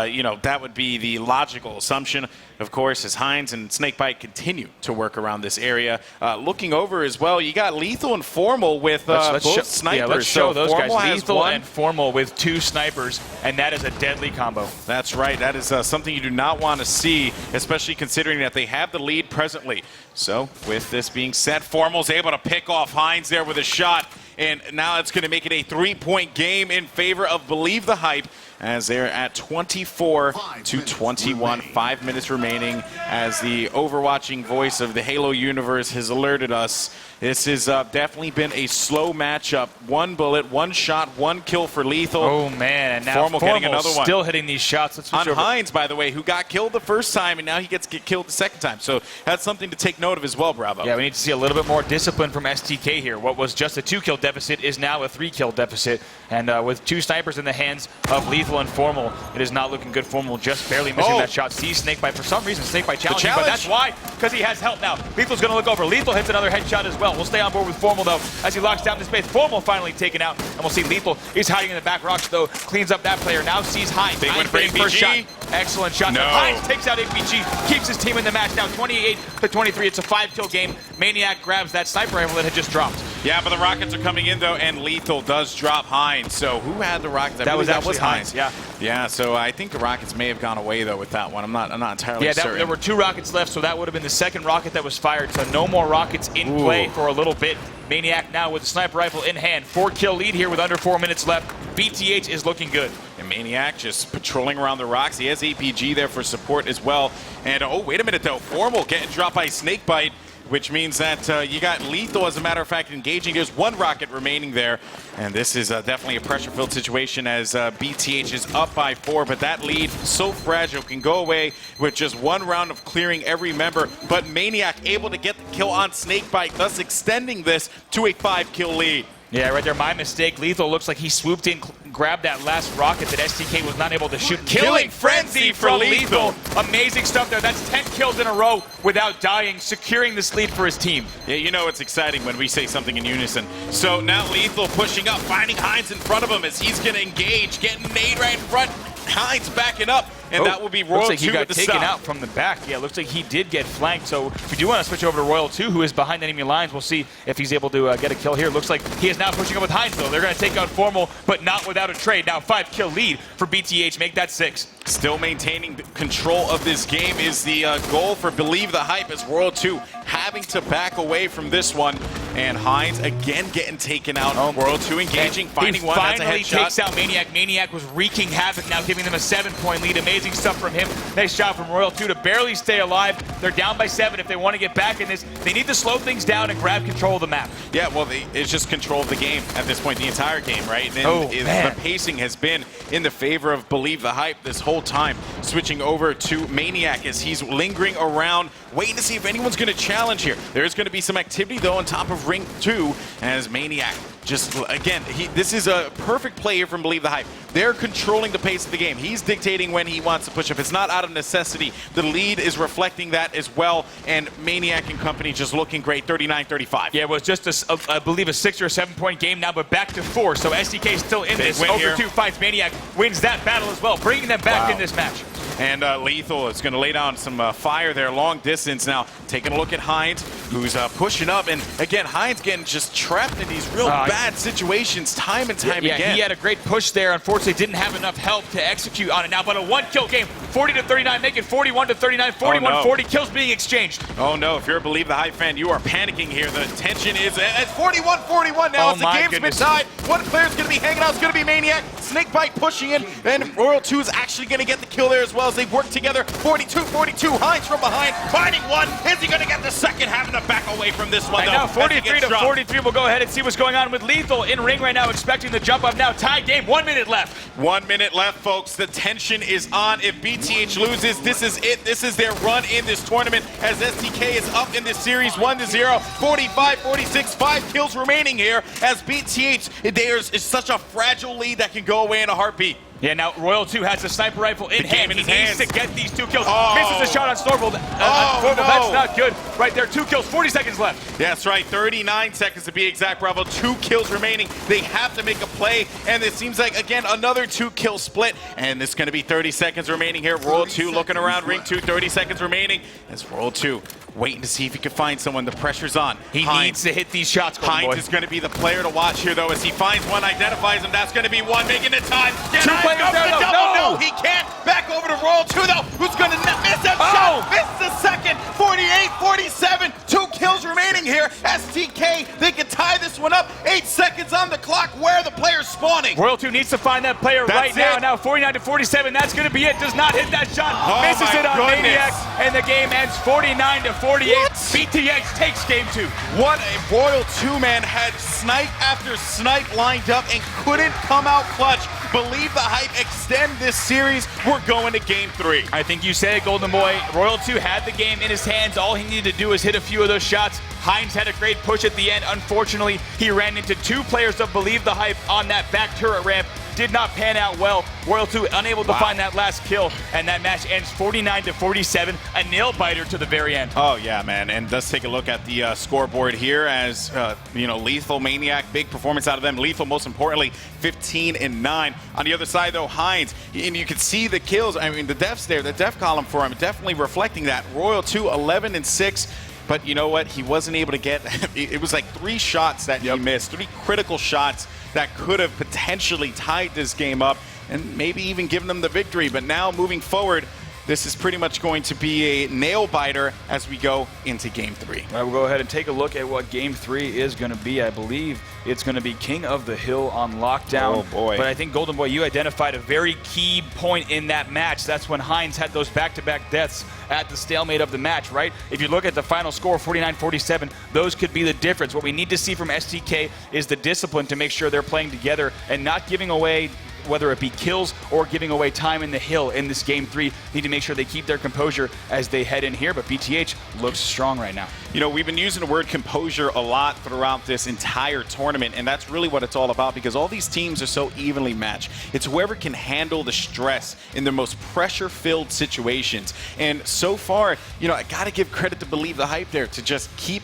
you know, that would be the logical assumption. Of course, as Hines and Snakebite continue to work around this area. Looking over as well, you got Lethal and Formal with both snipers. Yeah, let's show those Formal guys. Lethal and Formal with 2 snipers, and that is a deadly combo. That's right. That is something you do not want to see, especially considering that they have the lead presently. So, with this being said, Formal's able to pick off Hines there with a shot, and now it's going to make it a 3-point game in favor of Believe the Hype, as they're at 24-21. 5 minutes remaining, as the overwatching voice of the Halo universe has alerted us. This has definitely been a slow matchup. 1 bullet, 1 shot, 1 kill for Lethal. Oh, man. And now Formal getting another one. Still hitting these shots. Let's switch on over. Hines, by the way, who got killed the first time, and now he gets killed the second time. So that's something to take note of as well, Bravo. Yeah, we need to see a little bit more discipline from STK here. What was just a 2-kill deficit is now a 3-kill deficit. And with 2 snipers in the hands of Lethal and Formal, it is not looking good. Formal just barely missing that shot. Sees Snakebite. For some reason, Snakebite challenging, but that's why, because he has help now. Lethal's going to look over. Lethal hits another headshot as well. We'll stay on board with Formal, though, as he locks down this base. Formal finally taken out, and we'll see Lethal. He's hiding in the back rocks, though. Cleans up that player. Now sees Hines. Big win for Hines first shot. Excellent shot. No. Hines takes out APG, keeps his team in the match now 28-23. It's a 5-kill game. Maniac grabs that sniper rifle that had just dropped. Yeah, but the rockets are coming in, though, and Lethal does drop Hines. So who had the rockets? That was Hines. Yeah. Yeah, so I think the rockets may have gone away, though, with that one. I'm not entirely certain. There were 2 rockets left, so that would have been the second rocket that was fired. So no more rockets in play for a little bit. Maniac now with the sniper rifle in hand. 4-kill lead here with under 4 minutes left. BTH is looking good. And Maniac just patrolling around the rocks. He has APG there for support as well. And, oh, wait a minute, though. Formal getting dropped by Snakebite, which means that you got Lethal, as a matter of fact, engaging. There's 1 rocket remaining there. And this is definitely a pressure-filled situation, as BTH is up by 4. But that lead, so fragile, can go away with just 1 round of clearing every member. But Maniac able to get the kill on Snakebite, thus extending this to a 5-kill lead. Yeah, right there, my mistake. Lethal looks like he swooped in, grabbed that last rocket that STK was not able to shoot. Killing frenzy from Lethal. Amazing stuff there. That's 10 kills in a row without dying, securing this lead for his team. Yeah, you know it's exciting when we say something in unison. So now Lethal pushing up, finding Hines in front of him as he's going to engage, getting nade right in front. Hines backing up, and that will be Royal 2 looks like he got with the taken stop. out from the back. Yeah, looks like he did get flanked. So we do want to switch over to Royal 2, who is behind enemy lines. We'll see if he's able to get a kill here. Looks like he is now pushing up with Hines, though. They're going to take out Formal, but not without a trade. Now 5-kill lead for BTH. Make that 6. Still maintaining control of this game is the goal for Believe the Hype, as Royal 2 having to back away from this one. And Hines again getting taken out. Royal 2 engaging, finding one. That's a headshot. Finally takes out Maniac. Maniac was wreaking havoc now, giving them a 7-point lead. Amazing stuff from him. Nice shot from Royal 2 to barely stay alive. They're down by 7. If they want to get back in this, they need to slow things down and grab control of the map. Yeah, well, it's just control of the game at this point, the entire game, right? And the pacing has been in the favor of Believe the Hype this whole time. Switching over to Maniac as he's lingering around, waiting to see if anyone's going to challenge here. There's going to be some activity, though, on top of Ring 2, as Maniac just, again, this is a perfect play here from Believe the Hype. They're controlling the pace of the game. He's dictating when he wants to push up. It's not out of necessity. The lead is reflecting that as well, and Maniac and company just looking great, 39-35. Yeah, it was just, I believe, a 6 or 7-point game now, but back to 4. So STK is still in this. Over 2 fights. Maniac wins that battle as well, bringing them back in this match. And Lethal is going to lay down some fire there, long distance now. Taking a look at Hines, who's pushing up. And again, Hines getting just trapped in these real bad situations time and time again. He had a great push there. Unfortunately, didn't have enough help to execute on it now. But a 1-kill game. 40 to 39, make it 41 to 39, 41 40, kills being exchanged. Oh no, if you're a Believe the Hype fan, you are panicking here. The tension is at 41-41 now as the game's been tied. One player's going to be hanging out, it's going to be Maniac. Snakebite pushing in, and Royal 2 is actually going to get the kill there as well as they work together. 42-42, Hines from behind, finding one. Is he going to get the second? Having to back away from this one, and though. Now 43 to 43, we'll go ahead and see what's going on with Lethal in ring right now, expecting the jump up now. Tie game, 1 minute left. 1 minute left, folks. The tension is on. If BTH loses, this is it. This is their run in this tournament as STK is up in this series 1-0. 45-46, 5 kills remaining here as BTH, there's is such a fragile lead that can go away in a heartbeat. Yeah, now Royal 2 has a sniper rifle in hand. He needs to get these 2 kills. Oh. Misses a shot on Storvold. No. That's not good. Right there, 2 kills, 40 seconds left. That's right, 39 seconds to be exact, Bravo. 2 kills remaining. They have to make a play, and it seems like, again, another 2-kill split. And it's going to be 30 seconds remaining here. Royal 2 looking around ring 2, 30 seconds remaining. As Royal 2 waiting to see if he can find someone. The pressure's on. He needs to hit these shots, Hines is going to be the player to watch here, though, as he finds one, identifies him. That's going to be one, making the time. 2 players there, though. No, he can't. Back over to Royal 2, though, who's going to miss that shot. Misses the second. 48-47. 2 kills remaining here. STK, they can tie this one up. 8 seconds on the clock. Where are the players spawning? Royal 2 needs to find that player right now. Now 49 to 47. That's going to be it. Does not hit that shot. Misses it on Maniac, and the game ends 49 to 48. BTH takes game 2. What a Royal 2, man, had snipe after snipe lined up and couldn't come out clutch. Believe the Hype extend this series. We're going to game 3. I think you said it, Golden Boy. Royal 2 had the game in his hands. All he needed to do was hit a few of those shots. Hines had a great push at the end. Unfortunately, he ran into 2 players of Believe the Hype on that back turret ramp. Did not pan out well. Royal 2 unable to find that last kill, and that match ends 49 to 47. A nail biter to the very end. Oh yeah, man. And let's take a look at the scoreboard here as Lethal, Maniac, big performance out of them. Lethal, most importantly, 15-9. On the other side, though, Hines, and you can see the kills. I mean, the deaths there, the death column for him, definitely reflecting that. Royal 2, 11-6. But you know what? He wasn't able to get. It was like 3 shots that he missed, 3 critical shots that could have potentially tied this game up and maybe even given them the victory. But now moving forward, this is pretty much going to be a nail biter as we go into game 3. All right, we'll go ahead and take a look at what game 3 is going to be. I believe it's going to be King of the Hill on lockdown. Oh boy. But I think, Golden Boy, you identified a very key point in that match. That's when Hines had those back-to-back deaths at the stalemate of the match, right? If you look at the final score, 49-47, those could be the difference. What we need to see from STK is the discipline to make sure they're playing together and not giving away, whether it be kills or giving away time in the hill in this game 3. Need to make sure they keep their composure as they head in here, but BTH looks strong right now. You know, we've been using the word composure a lot throughout this entire tournament, and that's really what it's all about because all these teams are so evenly matched. It's whoever can handle the stress in the most pressure-filled situations. And so far, I got to give credit to Believe the Hype there to just keep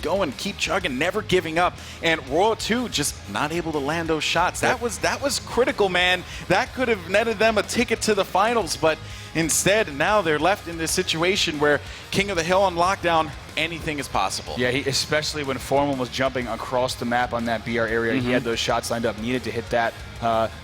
going, keep chugging, never giving up. And Royal 2 just not able to land those shots. That was critical, man. That could have netted them a ticket to the finals, but instead, now they're left in this situation where King of the Hill on lockdown, anything is possible. Yeah, especially when Foreman was jumping across the map on that BR area. He had those shots lined up, needed to hit that.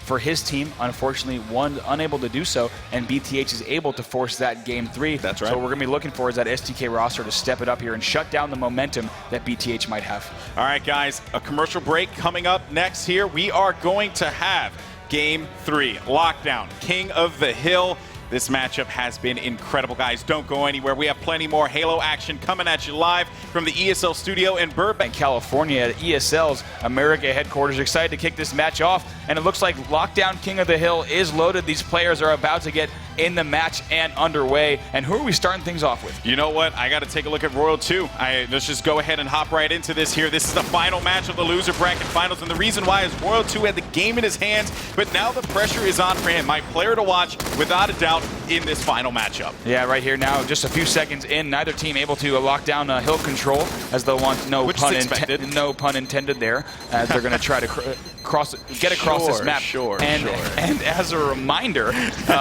For his team, unfortunately, one unable to do so, and BTH is able to force that game 3. That's right. So what we're going to be looking for is that STK roster to step it up here and shut down the momentum that BTH might have. All right, guys, a commercial break coming up next here. We are going to have Game 3, Lockdown, King of the Hill. This matchup has been incredible, guys. Don't go anywhere. We have plenty more Halo action coming at you live from the ESL studio in Burbank, California at ESL's America headquarters. Excited to kick this match off, and it looks like Lockdown King of the Hill is loaded. These players are about to get in the match and underway. And who are we starting things off with? You know what? I got to take a look at Royal 2. Let's just go ahead and hop right into this here. This is the final match of the loser bracket finals, and the reason why is Royal 2 had the game in his hands, but now the pressure is on for him. My player to watch, without a doubt, in this final matchup. Yeah, right here now, just a few seconds in, neither team able to lock down hill control as they'll want no pun intended there. They're going to try to get across this map. And as a reminder,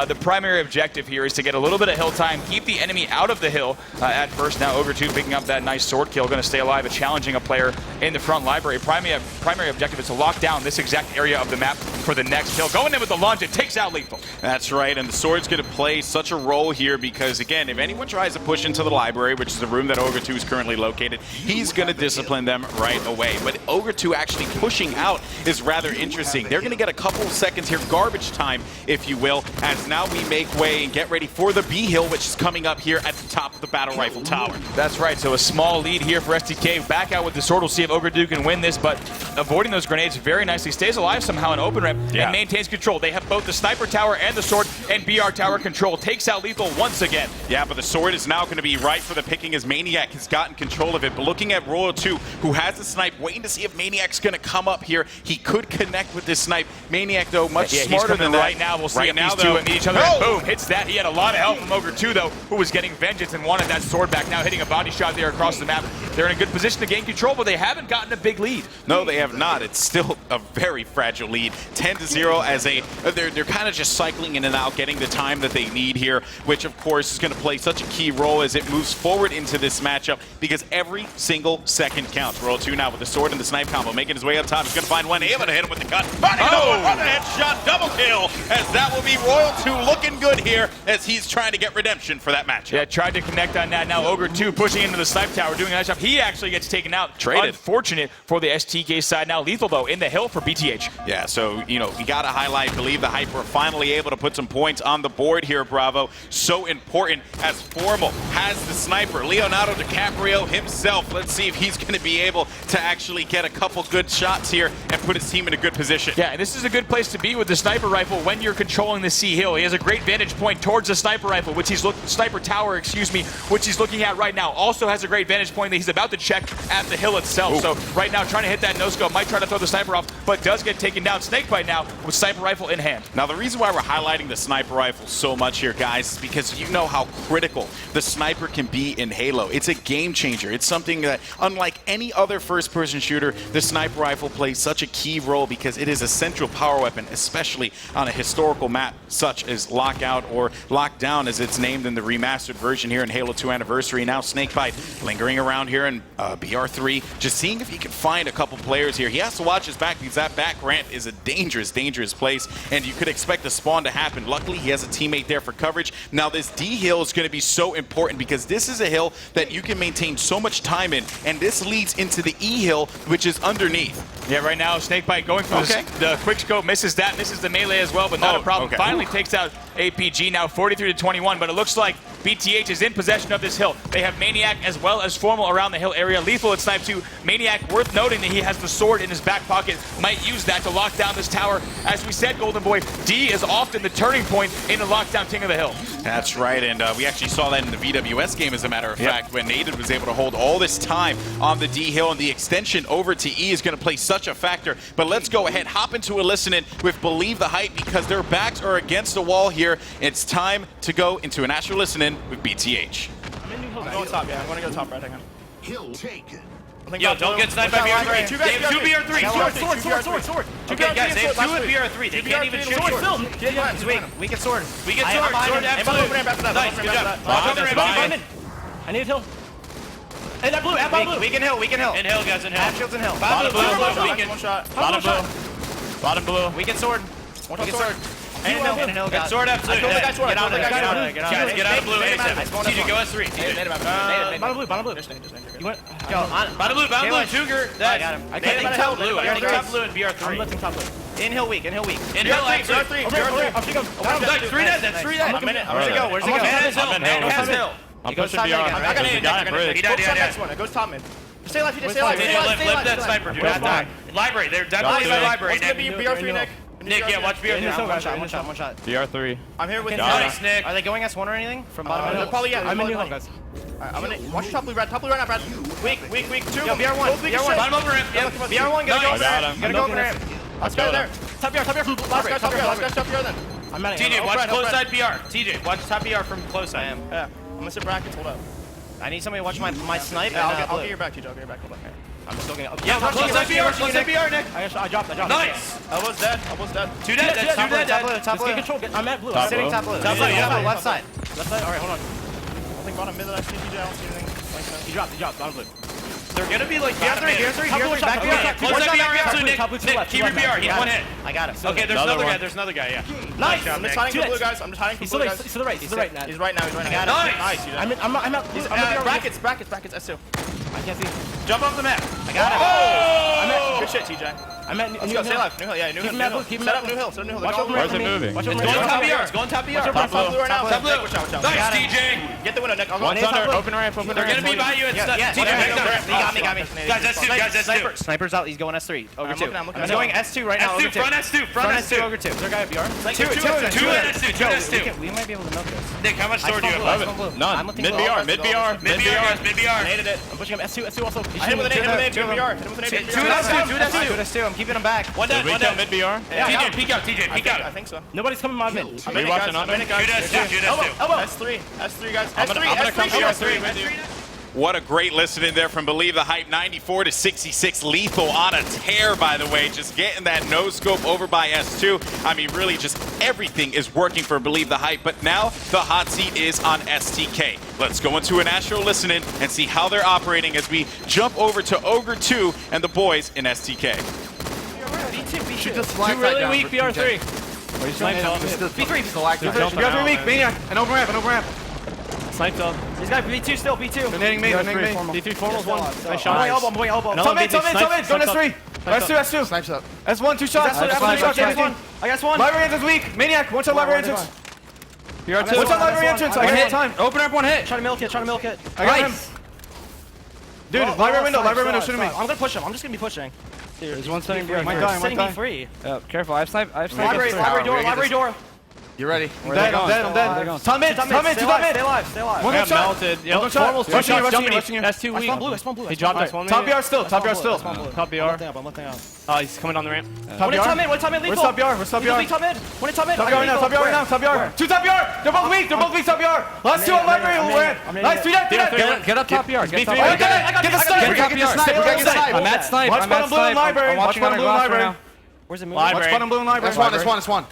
the primary objective here is to get a little bit of hill time, keep the enemy out of the hill at first. Now Ogre 2 picking up that nice sword kill, going to stay alive and challenging a player in the front library. Primary objective is to lock down this exact area of the map for the next kill. Going in with the launch, it takes out Lethal. That's right, and the sword's going to play such a role here because, again, if anyone tries to push into the library, which is the room that Ogre 2 is currently located, he's going to discipline them right away. But Ogre 2 actually pushing out is rather interesting. They're going to get a couple of seconds here, garbage time, if you will, as now we make way and get ready for the B hill, which is coming up here at the top of the battle rifle tower. That's right, so a small lead here for STK. Back out with the sword. We'll see if Ogre 2 can win this, but avoiding those grenades very nicely. Stays alive somehow in open ramp and maintains control. They have both the sniper tower and the sword, and BR tower control. Takes out Lethal once again. Yeah, but the sword is now going to be right for the picking as Maniac has gotten control of it. But looking at Royal 2, who has the snipe, waiting to see if Maniac's going to come up here. He could connect with this snipe. Maniac, though, much smarter than that. Right now, we'll see if these two meet each other. And boom, hits that. He had a lot of help from Ogre 2, though, who was getting vengeance and wanted that sword back. Now hitting a body shot there across the map. They're in a good position to gain control, but they haven't gotten a big lead. No, they have not. It's still a very fragile lead. 10-0 as they're kind of just cycling in and out, getting the time that they need here, which of course is going to play such a key role as it moves forward into this matchup because every single second counts. Royal 2 now with the sword and the snipe combo, making his way up top. He's going to find one, able to hit him with the cut. Finding another one, headshot, double kill, as that will be Royal 2 looking good here as he's trying to get redemption for that matchup. Yeah, tried to connect on that. Now Ogre 2 pushing into the snipe tower, doing a nice job. He actually gets taken out. Traded. Unfortunate for the STK side. Now Lethal, though, in the hill for BTH. Yeah, so, you know, we got to highlight, believe the Hyper finally able to put some points on the board here, Bravo. So important as Formal has the sniper. Leonardo DiCaprio himself. Let's see if he's going to be able to actually get a couple good shots here and put his team in a good position. Yeah, and this is a good place to be with the sniper rifle when you're controlling the C hill. He has a great vantage point towards the sniper rifle, sniper tower, which he's looking at right now. Also has a great vantage point that he's about to check at the hill itself. Ooh. So right now trying to hit that no-scope, might try to throw the sniper off, but does get taken down. Snakebite now with sniper rifle in hand. Now the reason why we're highlighting the sniper rifle so much here, guys, is because you know how critical the sniper can be in Halo. It's a game changer. It's something that, unlike any other first-person shooter, the sniper rifle plays such a key role because it is a central power weapon, especially on a historical map such as Lockout or Lockdown, as it's named in the remastered version here in Halo 2 Anniversary. Now Snakebite lingering around here in BR3, just seeing if he can find a couple players here. He has to watch his back because that back ramp is a dangerous, dangerous place, and you could expect the spawn to happen. Luckily, he has a teammate there for coverage. Now, this D hill is going to be so important because this is a hill that you can maintain so much time in, and this leads into the E hill, which is underneath. Yeah, right now, Snakebite going for the quick scope, misses that, misses the melee as well, but not a problem. Finally takes out APG, now 43-21, but it looks like BTH is in possession of this hill. They have Maniac as well as Formal around the hill area. Lethal at Snipe 2. Maniac, worth noting that he has the sword in his back pocket, might use that to lock down this tower. As we said, Golden Boy, D is often the turning point in the lockdown King of the Hill. That's right, and we actually saw that in the VWS game, as a matter of fact, when Native was able to hold all this time on the D hill, and the extension over to E is going to play such a factor. But let's go ahead, hop into a listen-in with Believe the Hype, because their backs are against the wall here. It's time to go into an actual listen-in with BTH. I'm going top, yeah. I want to go top right, hang on. Hill taken. Yo, don't get sniped by BR3. Two BR3. Sword. Okay, guys, they have two at BR3. They can't even shoot sword. He's weak. We get sword. We get sword. Sword absolute. Nice, good job. I need hill. Hey, that blue. We can hill. In hill, guys, in hill. Half shields in hill. Bottom blue. One shot. Bottom blue. We get sword. We get sword. And hill. Get sword absolute. Get out. Get out of blue. TJ, go S3. Bottom blue. You went. Bottom blue. Tuger. I got him. I think top blue. I think top blue and BR3. I'm lifting top blue. In hill weak. In hill, BR3. That's 3 dead. That's 3 dead. Where's it go? Man has hill. I'm pushing BR. I got it. Got it, bridge. He died. Next one. It goes top mid. Stay alive. Stay alive. Lift that sniper. Do not die. Library. They're definitely in the library. It's gonna be BR3 Nick. Nick, yeah, watch BR3. One shot. BR3. I'm here with Nice, Nick. Are they going S1 or anything? From bottom middle? Probably, yeah. I'm in new home, guys. I'm gonna watch top blue right now, Brad. Weak. Two. Yo, BR1. Bottom over him. BR1, gotta go over there. Gotta go over there. Let's go there. Top BR from last guy. Let's go top BR then. I'm manning. TJ, watch close side BR. TJ, watch top BR from close side. I am. Yeah. I'm gonna sit brackets. Hold up. I need somebody to watch my snipe. Yeah, I'll get your back, TJ. I'll get your back. Hold up. I'm still getting up. Yeah, close that BR, close that BR, Nick. I dropped. Nice. Elbow's dead. Elbow's dead. Two dead, that's two dead. Top blue. Get control. I'm at blue. Top Sitting blue. top blue. Top blue, yeah. Left side. Left side. All right, hold on. Nothing bottom mid that I see. TJ. I don't see anything. He dropped. Bottom blue. They're gonna be like BR3, BR3, back BR. Close that BR up to Nick. Top blue to Nick, left, keep your BR. He's one hit. I got him. Okay, there's another guy, yeah. Nice. I'm just hiding Two from blue hits. guys. I'm just hiding from He's blue guys. to the right. He's to the right. He's right now. I got him. Nice. I'm at Brackets. S2. I can't see. Jump off the map. I got him. Oh! Good shit, TJ. I'm at Let's go. Stay alive. New hill. Yeah, new hill. Keep him Set at up new hill. Set up new hill. Watch over. Where's it moving? Watch It's over. going top BR. It's going top BR. Top blue right now. Top blue. Watch out. Nice, DJ. Get the window, Nick. I'll go. One's under. Open ramp. Open They're ramp. gonna be by you. It's Yeah. TJ. He got me. Guys, that's two. Guys, that's two. Sniper's out. He's going S3. Over 2. I'm I'm going S2 right now. S2, front S2, front S2. Over 2. Is there a guy at BR? Two at S2. We might be able to milk this. Nick, how much sword do you have? None. Mid BR. Mid BR. Mid BR. Nated it. I'm pushing him. S2 also. I hit him with an 8. Hit him with an 8. Hit him with an 8. Two at S2. Good S2. I'm keeping him back. One dead. Mid BR. TJ, peek out. TJ, peek I out. think so. Nobody's coming my mid. I'm in it, guys. I'm in it, guys. Shoot S2. S3, guys. I'm gonna come S3. BR3 with you. What a great listening there from Believe the Hype. 94 to 66. Lethal on a tear, by the way. Just getting that no scope over by S2. I mean, really, just everything is working for Believe the Hype. But now the hot seat is on STK. Let's go into an Astro listening and see how they're operating as we jump over to Ogre 2 and the boys in STK. Shoot this flag Two really down weak for BR3. B3. Select BR3 weak. Maniac. And over ramp. Sniped up. He's got B2 still. B2. Donating me. D3 formals one. Nice shot. I'm going elbow. Top mid. Go S3. S2. Snipes up. S1, 2 shots. S1. I got one. Library entrance weak. Maniac. One shot library entrance. BR2. One shot library entrance. I got time. Open up one hit. Trying to milk it. I got him. Dude, library window shooting me. I'm gonna push him. I'm just gonna be pushing. There's one setting BR. Setting me free. Careful. I've sniped. Library door. You ready? I'm dead. Top mid. Top mid. Stay alive. One shot. melted. One shot. Rushing you. That's too weak. I spawn blue. He dropped us one. Top BR still. Top BR still. Top BR. I'm looking out. Oh, he's coming down the ramp. Top BR. Top mid. Where's top BR? Where's top BR? Top mid. One top mid. Top BR right now. Top BR. 2 top BR. They're both weak. Top BR. Last 2 on library. Nice. 3 dead. Get up top BR. Get top Get BR. the sniper. Get the sniper. Get the sniper. I'm at snipe. Watch bottom blue in library. Watch bottom blue in library. Where's the move? Watch bottom blue in library. That's one.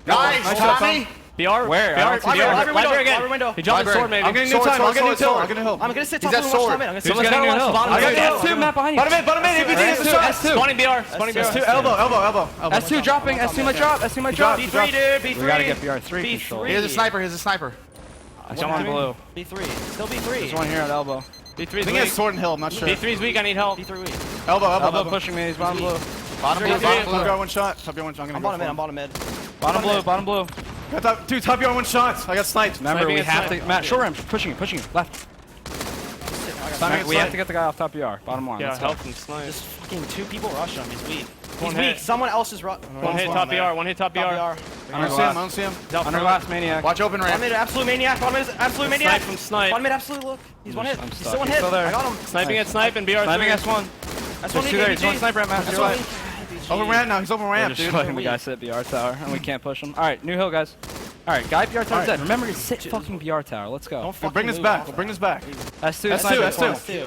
Nice, Tommy. BR. Where? Library window. He dropped his sword maybe. I'm getting new time. I'm getting new hill. I'm gonna sit top He's blue. at sword. I'm gonna sit Someone's getting new hill. I got S2 map behind you. Bottom mid. APT is the shot. S2. Spawning BR. S2. Elbow. S2 dropping. S2 might drop. S2 might drop. B3, dude. B3. We gotta get BR3 control. Here's a sniper. I jump on blue. B3. Still B3. There's one here at elbow. I B3's think it's weak. sword and hill. I'm not sure. B3's weak. I need help. B3 weak. Elbow. Pushing me. He's bottom blue. Bottom blue. Top BR one shot. Top BR one shot. I'm bottom mid. Bottom blue. Dude, top BR one shots. I got sniped. Remember, we have to. Matt, short ramp. Pushing you. Left. We have to get the guy off top BR. Bottom line. Yeah, help him snipe. Just fucking 2 people rush him. He's weak. One He's weak. hit. Someone else is rush. One hit top BR. I don't see him. Under glass maniac. Watch open Bottom ramp. mid, absolute maniac. Snipe from snipe. Bottom mid, absolute look. He's one hit. I'm He's stuck. still one He's hit. still there. I got him. Sniping at snipe and BR3. Sniping S1. That's There's 2 there. He's one sniper at Matt. That's one. Open ramp now. He's open We're ramp, just dude. letting the guy sit BR tower, and we can't push him. All right, new hill, guys. All right, guy BR tower's dead. Remember to sit fucking BR tower. Let's go. We'll bring this back. S2 S2.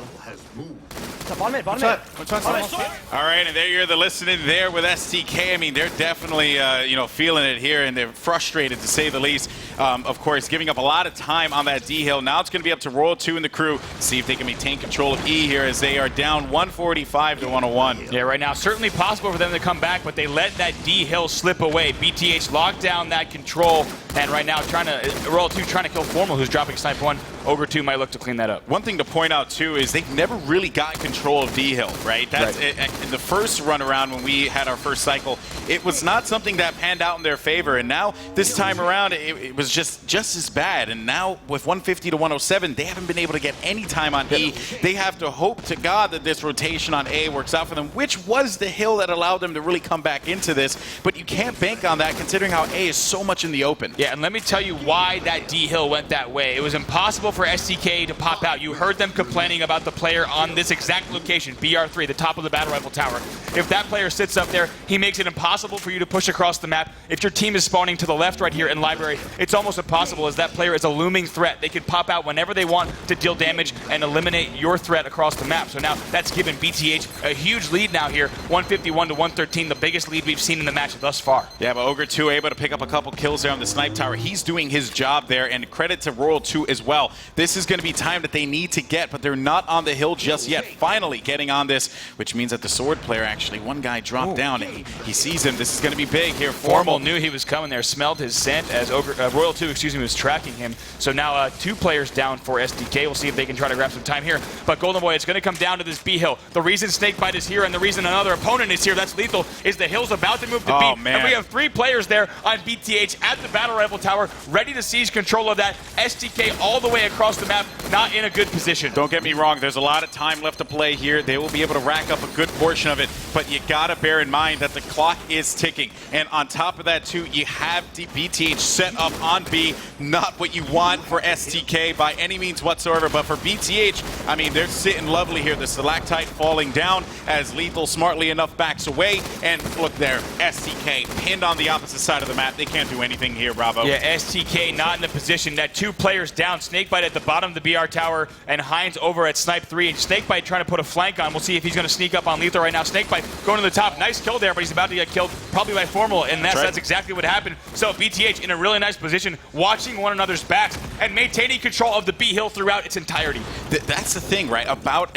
Bottom mid. One shot sniped. All right, and there you're the listening there with STK. I mean, they're definitely, feeling it here, and they're frustrated to say the least. Of course, giving up a lot of time on that D hill. Now it's going to be up to Royal 2 and the crew. See if they can maintain control of E here as they are down 145 to 101. Yeah, right now, certainly possible for them to come back, but they let that D hill slip away. BTH locked down that control, and right now, Royal 2 trying to kill Formal, who's dropping snipe 1. Ogre 2 might look to clean that up. One thing to point out, too, is they've never really got control of D-Hill, right? That's in the first run around when we had our first cycle, it was not something that panned out in their favor. And now, this time around, it was just as bad. And now, with 150 to 107, they haven't been able to get any time on E. They have to hope to God that this rotation on A works out for them, which was the hill that allowed them to really come back into this. But you can't bank on that, considering how A is so much in the open. Yeah, and let me tell you why that D hill went that way. It was impossible for STK to pop out. You heard them complaining about the player on this exact location, BR3, the top of the battle rifle tower. If that player sits up there, he makes it impossible for you to push across the map. If your team is spawning to the left right here in library, it's almost impossible as that player is a looming threat. They can pop out whenever they want to deal damage and eliminate your threat across the map. So now that's given BTH a huge lead now here, 151 to 113, the biggest lead we've seen in the match thus far. Yeah, but Ogre 2 able to pick up a couple kills there on the snipe tower. He's doing his job there, and credit to Royal 2 as well. This is going to be time that they need to get, but they're not on the hill just yet. Finally getting on this, which means that the sword player actually, one guy dropped down, and he sees him. This is going to be big here. Formal knew he was coming there, smelled his scent as Royal 2, was tracking him. So now 2 players down for STK. We'll see if they can try to grab some time here. But Golden Boy, it's going to come down to this B hill. The reason Snakebite is here and the reason another opponent is here, that's Lethal, is the hill's about to move to B. Man. And we have 3 players there on BTH at the battle rifle tower, ready to seize control of that. STK all the way across the map, not in a good position. Don't get me wrong, there's a lot of time left to play here. They will be able to rack up a good portion of it, but you gotta bear in mind that the clock is ticking. And on top of that too, you have BTH set up on B. Not what you want for STK by any means whatsoever, but for BTH, I mean, they're sitting lovely here. The stalactite falling down as Lethal smartly enough backs away. And look there, STK pinned on the opposite side of the map. They can't do anything here, Bravo. Yeah, STK not in the position. That 2 players down. Snakebite at the bottom of the BR tower and Hines over at Snipe 3. And Snakebite trying to put a flank on. We'll see if he's going to sneak up on Lethal right now. Snakebite going to the top. Nice kill there, but he's about to get killed probably by Formal. And that's exactly what happened. So BTH in a really nice position, watching one another's backs and maintaining control of the B hill throughout its entirety. That's the thing, right? About,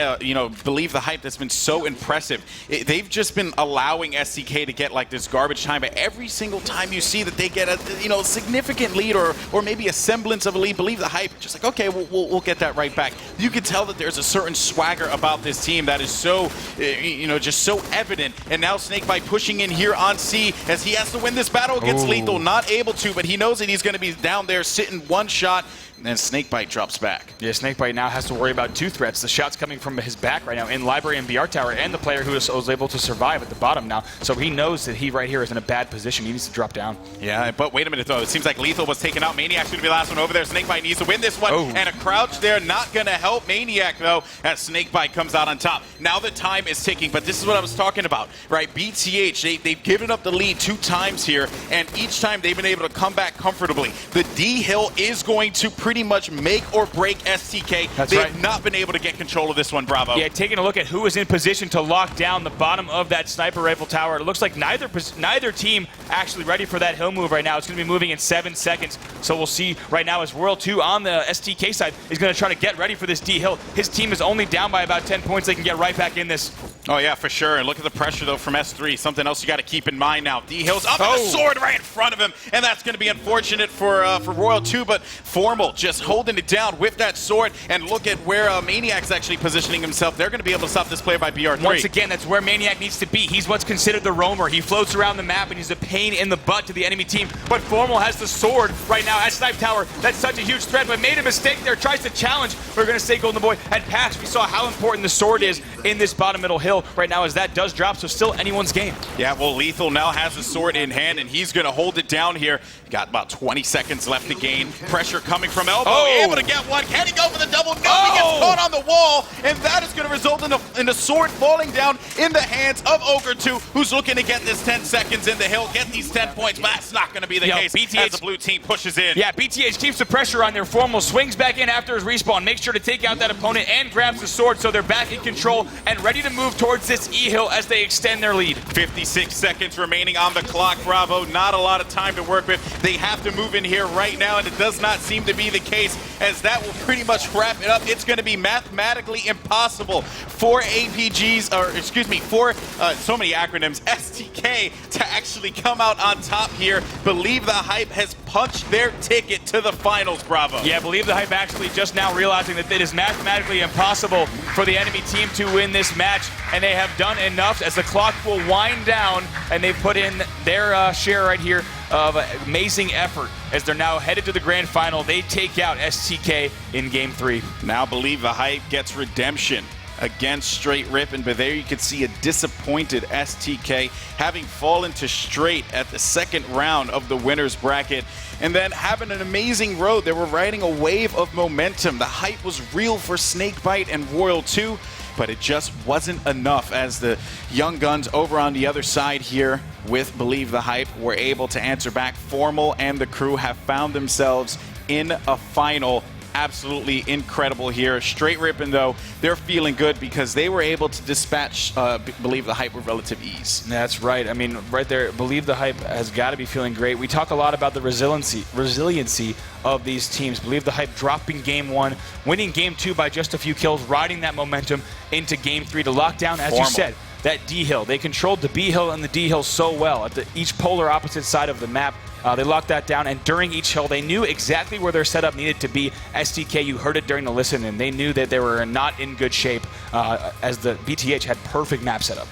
Believe the Hype that's been so impressive. They've just been allowing STK to get like this garbage time, but every single time you see that they get a significant lead or maybe a semblance of a lead, Believe the Hype, just like, okay, we'll get that right back. You can tell that there's a certain swagger about this team that is so, just so evident. And now Snakebite pushing in here on C as he has to win this battle against Lethal. Not able to, but he knows that he's going to be down there sitting one shot. And then Snakebite drops back. Yeah, Snakebite now has to worry about 2 threats. The shot's coming from his back right now in Library and BR Tower, and the player who was able to survive at the bottom now. So he knows that he right here is in a bad position. He needs to drop down. Yeah, but wait a minute though. It seems like Lethal was taken out. Maniac's going to be the last one over there. Snakebite needs to win this one. And a crouch there not going to help Maniac though, as Snakebite comes out on top. Now the time is ticking, but this is what I was talking about, right? BTH, they've given up the lead 2 times here, and each time they've been able to come back comfortably. The D hill is going to pretty much make or break STK. They have not been able to get control of this one, Bravo. Yeah, taking a look at who is in position to lock down the bottom of that sniper rifle tower. It looks like neither team actually ready for that hill move right now. It's going to be moving in 7 seconds. So we'll see right now as Royal 2 on the STK side is going to try to get ready for this D hill. His team is only down by about 10 points. They can get right back in this. Oh yeah, for sure. And look at the pressure though from S3. Something else you got to keep in mind now. D hill's up with the sword right in front of him, and that's going to be unfortunate for Royal 2. But Formal just holding it down with that sword, and look at where Maniac's actually positioning himself. They're going to be able to stop this player by BR3. Once again, that's where Maniac needs to be. He's what's considered the roamer. He floats around the map and he's a pain in the butt to the enemy team. But Formal has the sword right now at Snipe Tower. That's such a huge threat, but made a mistake there. Tries to challenge. We're going to say Golden Boy had passed. We saw how important the sword is in this bottom middle hill right now as that does drop, so still anyone's game. Yeah, well, Lethal now has the sword in hand, and he's going to hold it down here. Got about 20 seconds left to gain. Pressure coming from Elbow. Able to get one. Can he go for the double? No, he gets caught on the wall, and that is going to result in the sword falling down in the hands of Ogre 2, who's looking to get this 10 seconds in the hill, get these 10 points, but that's not going to be the case as the blue team pushes in. Yeah, BTH keeps the pressure on their. Formal swings back in after his respawn, makes sure to take out that opponent and grabs the sword, so they're back in control and ready to move towards this E-hill as they extend their lead. 56 seconds remaining on the clock, Bravo. Not a lot of time to work with. They have to move in here right now, and it does not seem to be the case, as that will pretty much wrap it up. It's going to be mathematically impossible for APGs, or excuse me, for so many acronyms, STK to actually come out on top here. Believe the Hype has punched their ticket to the finals, Bravo. Yeah, Believe the Hype actually just now realizing that it is mathematically impossible for the enemy team to win this match, and they have done enough as the clock will wind down, and they've put in their share right here of amazing effort as they're now headed to the grand final. They take out STK in Game 3. Now Believe the Hype gets redemption against Straight Rip, and there you can see a disappointed STK having fallen to Straight at the second round of the winner's bracket, and then having an amazing road. They were riding a wave of momentum. The hype was real for Snakebite and Royal 2, but it just wasn't enough as the young guns over on the other side here with Believe the Hype were able to answer back. Formal and the crew have found themselves in a final. Absolutely incredible here. Straight ripping, though. They're feeling good because they were able to dispatch Believe the Hype with relative ease. That's right. I mean, right there, Believe the Hype has got to be feeling great. We talk a lot about the resiliency of these teams. Believe the Hype dropping game 1, winning game 2 by just a few kills, riding that momentum into game 3 to lock down, as you said, that D hill. They controlled the B hill and the D hill so well at each polar opposite side of the map. They locked that down, and during each hill, they knew exactly where their setup needed to be. STK, you heard it during the listen, and they knew that they were not in good shape as the BTH had perfect map setup.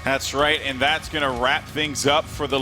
That's right, and that's going to wrap things up for the